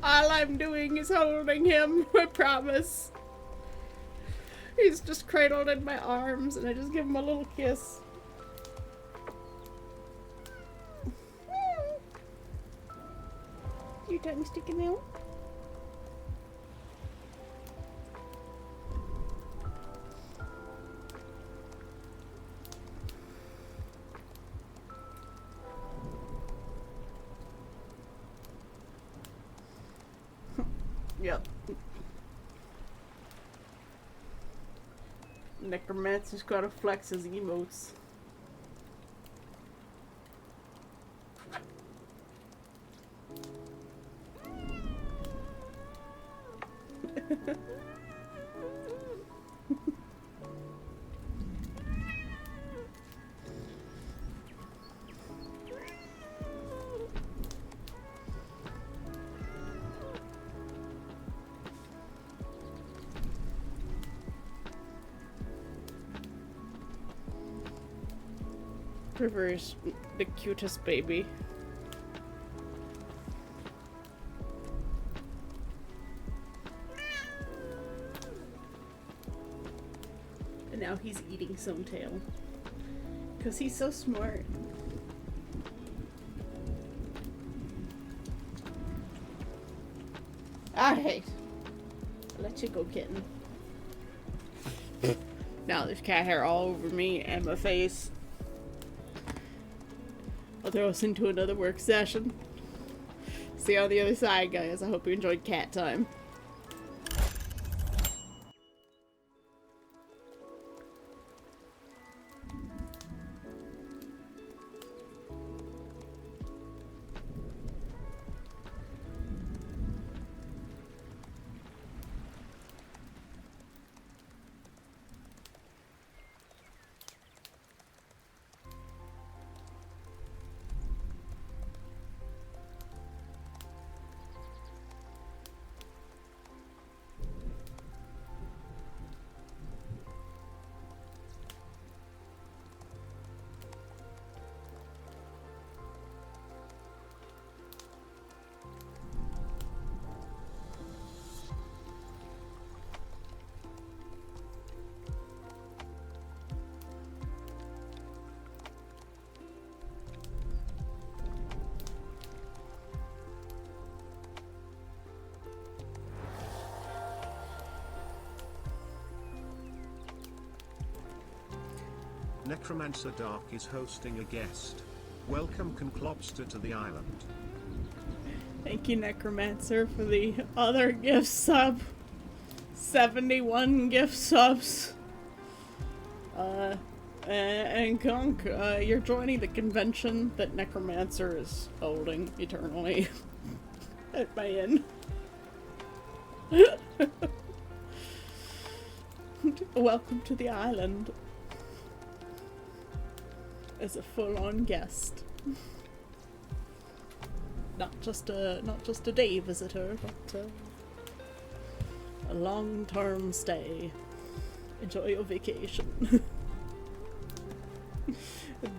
All I'm doing is holding him, I promise. He's just cradled in my arms, and I just give him a little kiss. Your tongue sticking out? Yep. Necromancer's gotta flex his emotes. River is the cutest baby. And now he's eating some tail. Because he's so smart. Alright. I'll let you go, kitten. Now there's cat hair all over me and my face. I'll throw us into another work session. See you on the other side, guys. I hope you enjoyed cat time. Necromancer Dark is hosting a guest. Welcome Conclobster to the island. Thank you, Necromancer, for the other gift sub. 71 gift subs. And Gunk, you're joining the convention that Necromancer is holding eternally at my inn. Welcome to the island. As a full-on guest. Not just a day visitor, but a long-term stay. Enjoy your vacation.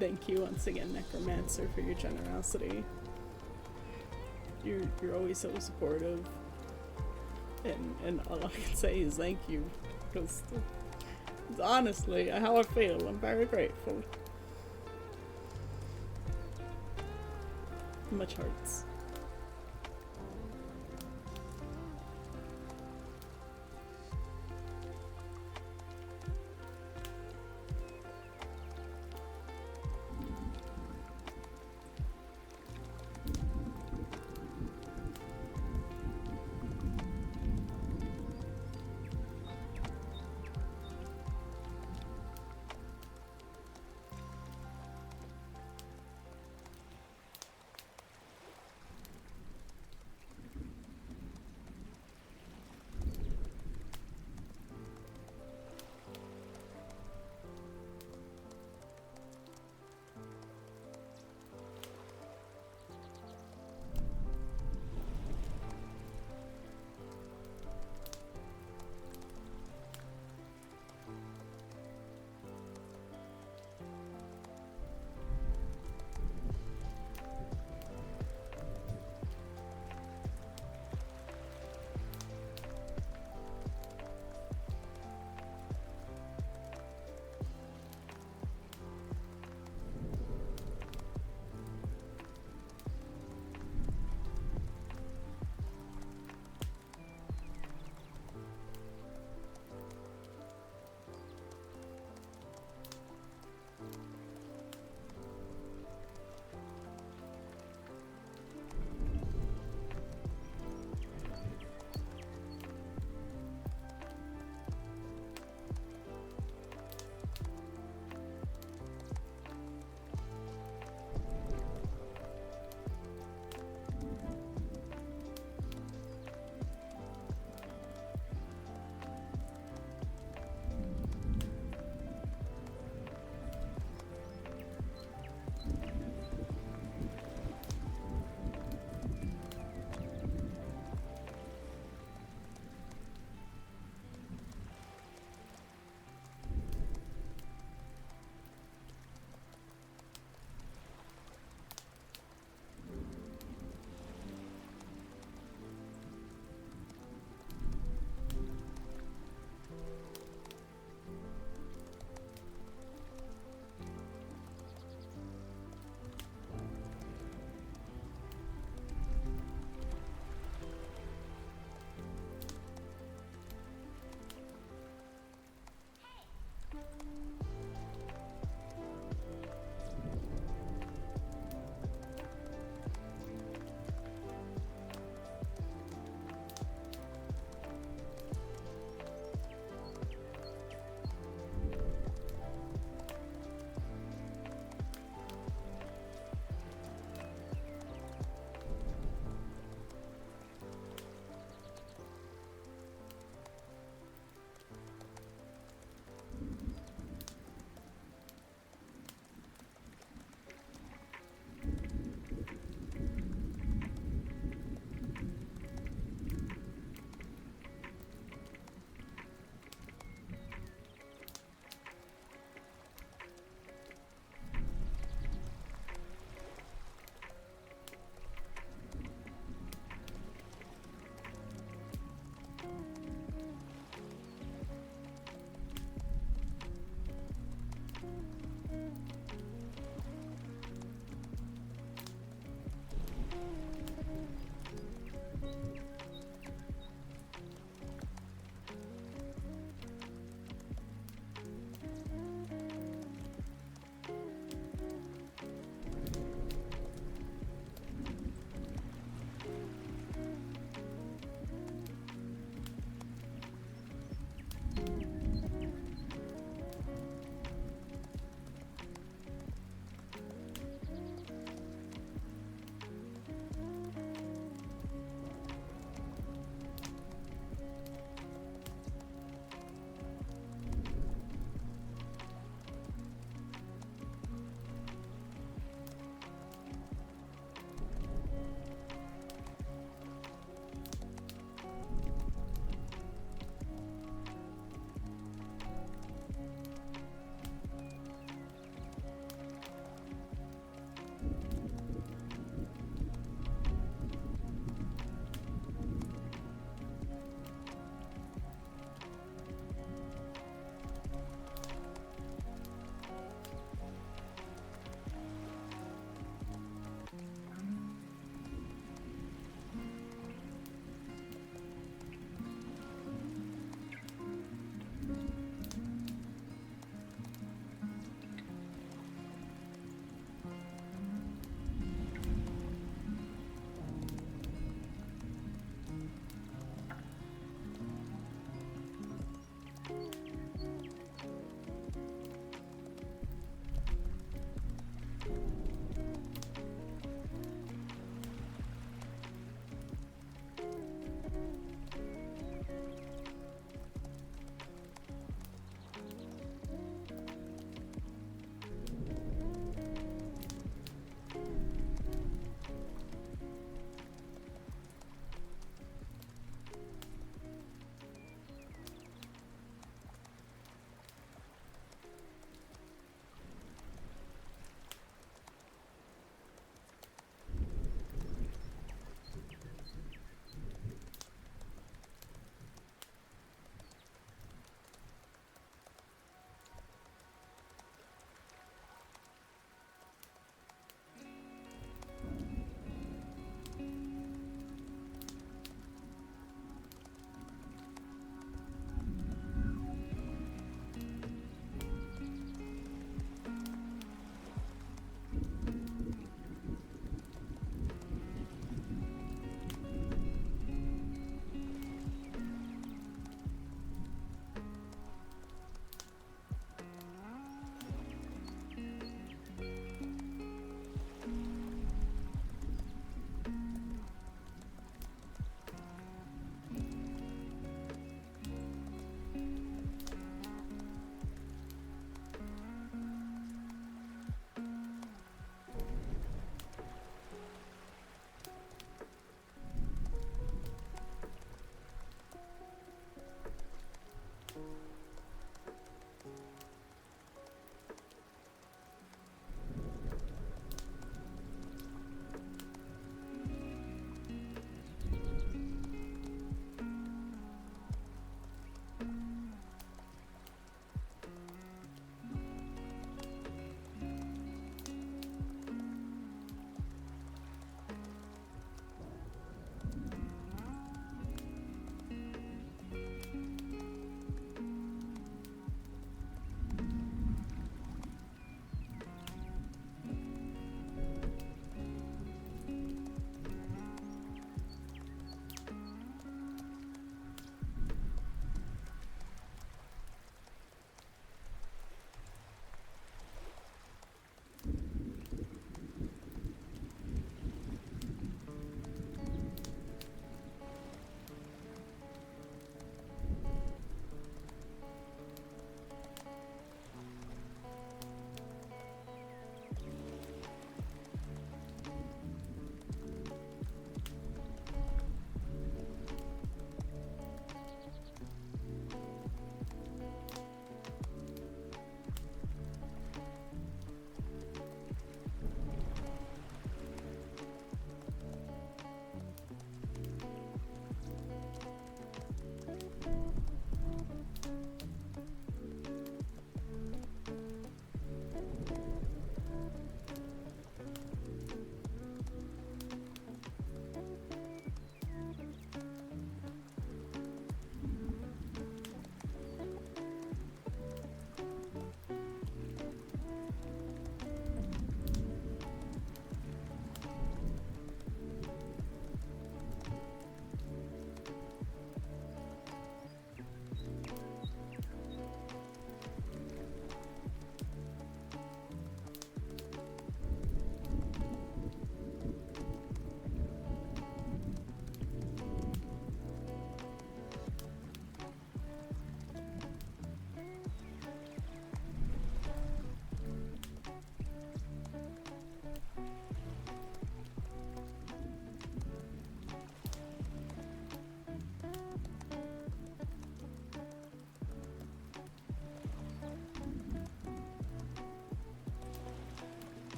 Thank you once again, Necromancer, for your generosity. You're always so supportive, and all I can say is thank you, because honestly, how I feel, I'm very grateful. Much hearts.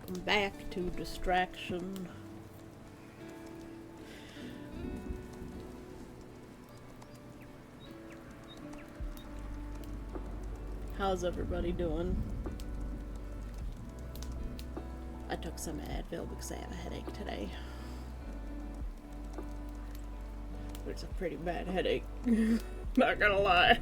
Welcome back to Distraction. How's everybody doing? I took some Advil because I have a headache today. It's a pretty bad headache. Not gonna lie.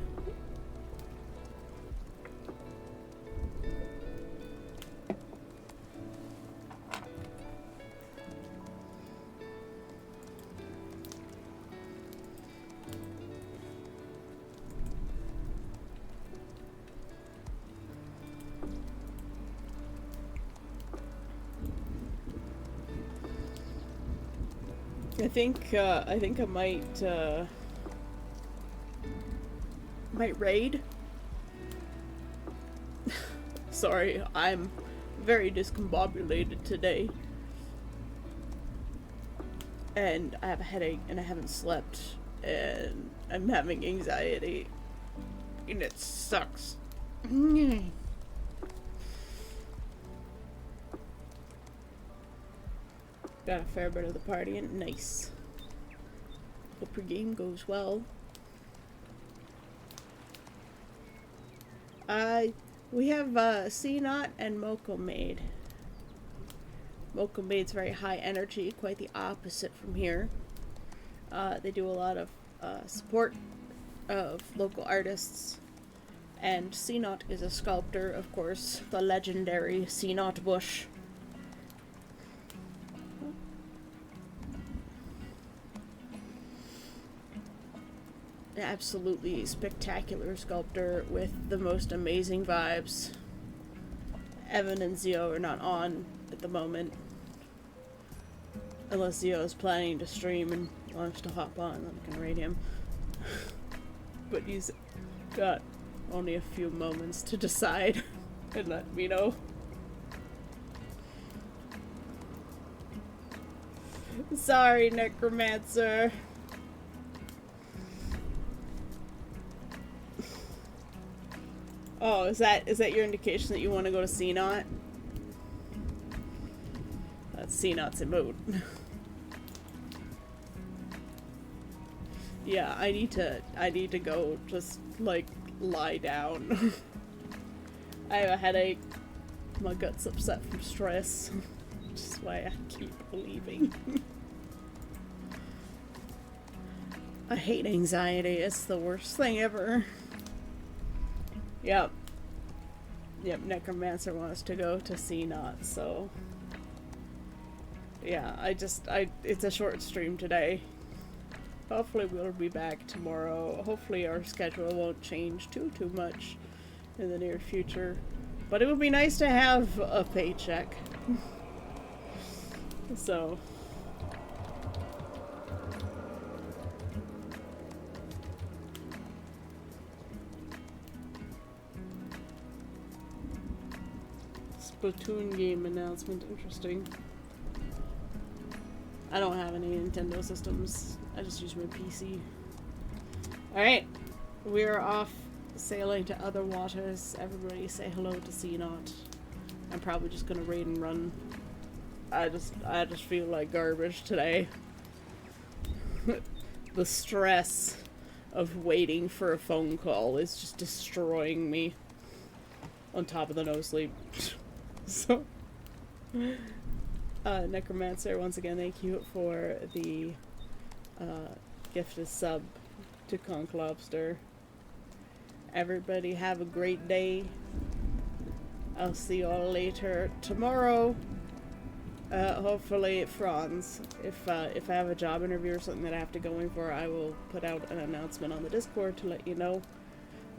I think I might raid. Sorry, I'm very discombobulated today. And I have a headache and I haven't slept and I'm having anxiety and it sucks. Got a fair bit of the party and nice. Hope your game goes well. We have CNOT and Mocha Maid. Mocha Maid's very high energy, quite the opposite from here. They do a lot of support of local artists. And CNOT is a sculptor, of course, the legendary CNOT Bush. Absolutely spectacular sculptor with the most amazing vibes. Evan and Zio are not on at the moment. Unless Zio is planning to stream and wants to hop on, then I can raid him. But he's got only a few moments to decide and let me know. Sorry, Necromancer. Oh, is that your indication that you want to go to CNOT? That's CNOT's emote. Yeah, I need to go just like lie down. I have a headache. My gut's upset from stress. Which is why I keep leaving. I hate anxiety. It's the worst thing ever. Yep, Necromancer wants to go to CNOT, so yeah, it's a short stream today. Hopefully we'll be back tomorrow. Hopefully our schedule won't change too much in the near future. But it would be nice to have a paycheck. So Splatoon game announcement, interesting. I don't have any Nintendo systems. I just use my PC. Alright, we're off sailing to other waters. Everybody say hello to CNOT. I'm probably just gonna raid and run. I just feel like garbage today. The stress of waiting for a phone call is just destroying me. On top of the no sleep. So, Necromancer, once again, thank you for the gifted sub to Conch Lobster. Everybody have a great day. I'll see you all later tomorrow. Hopefully at Franz. If I have a job interview or something that I have to go in for, I will put out an announcement on the Discord to let you know.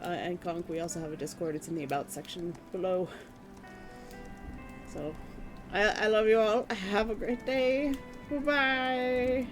And Conch, we also have a Discord. It's in the About section below. So, I love you all. Have a great day. Bye-bye.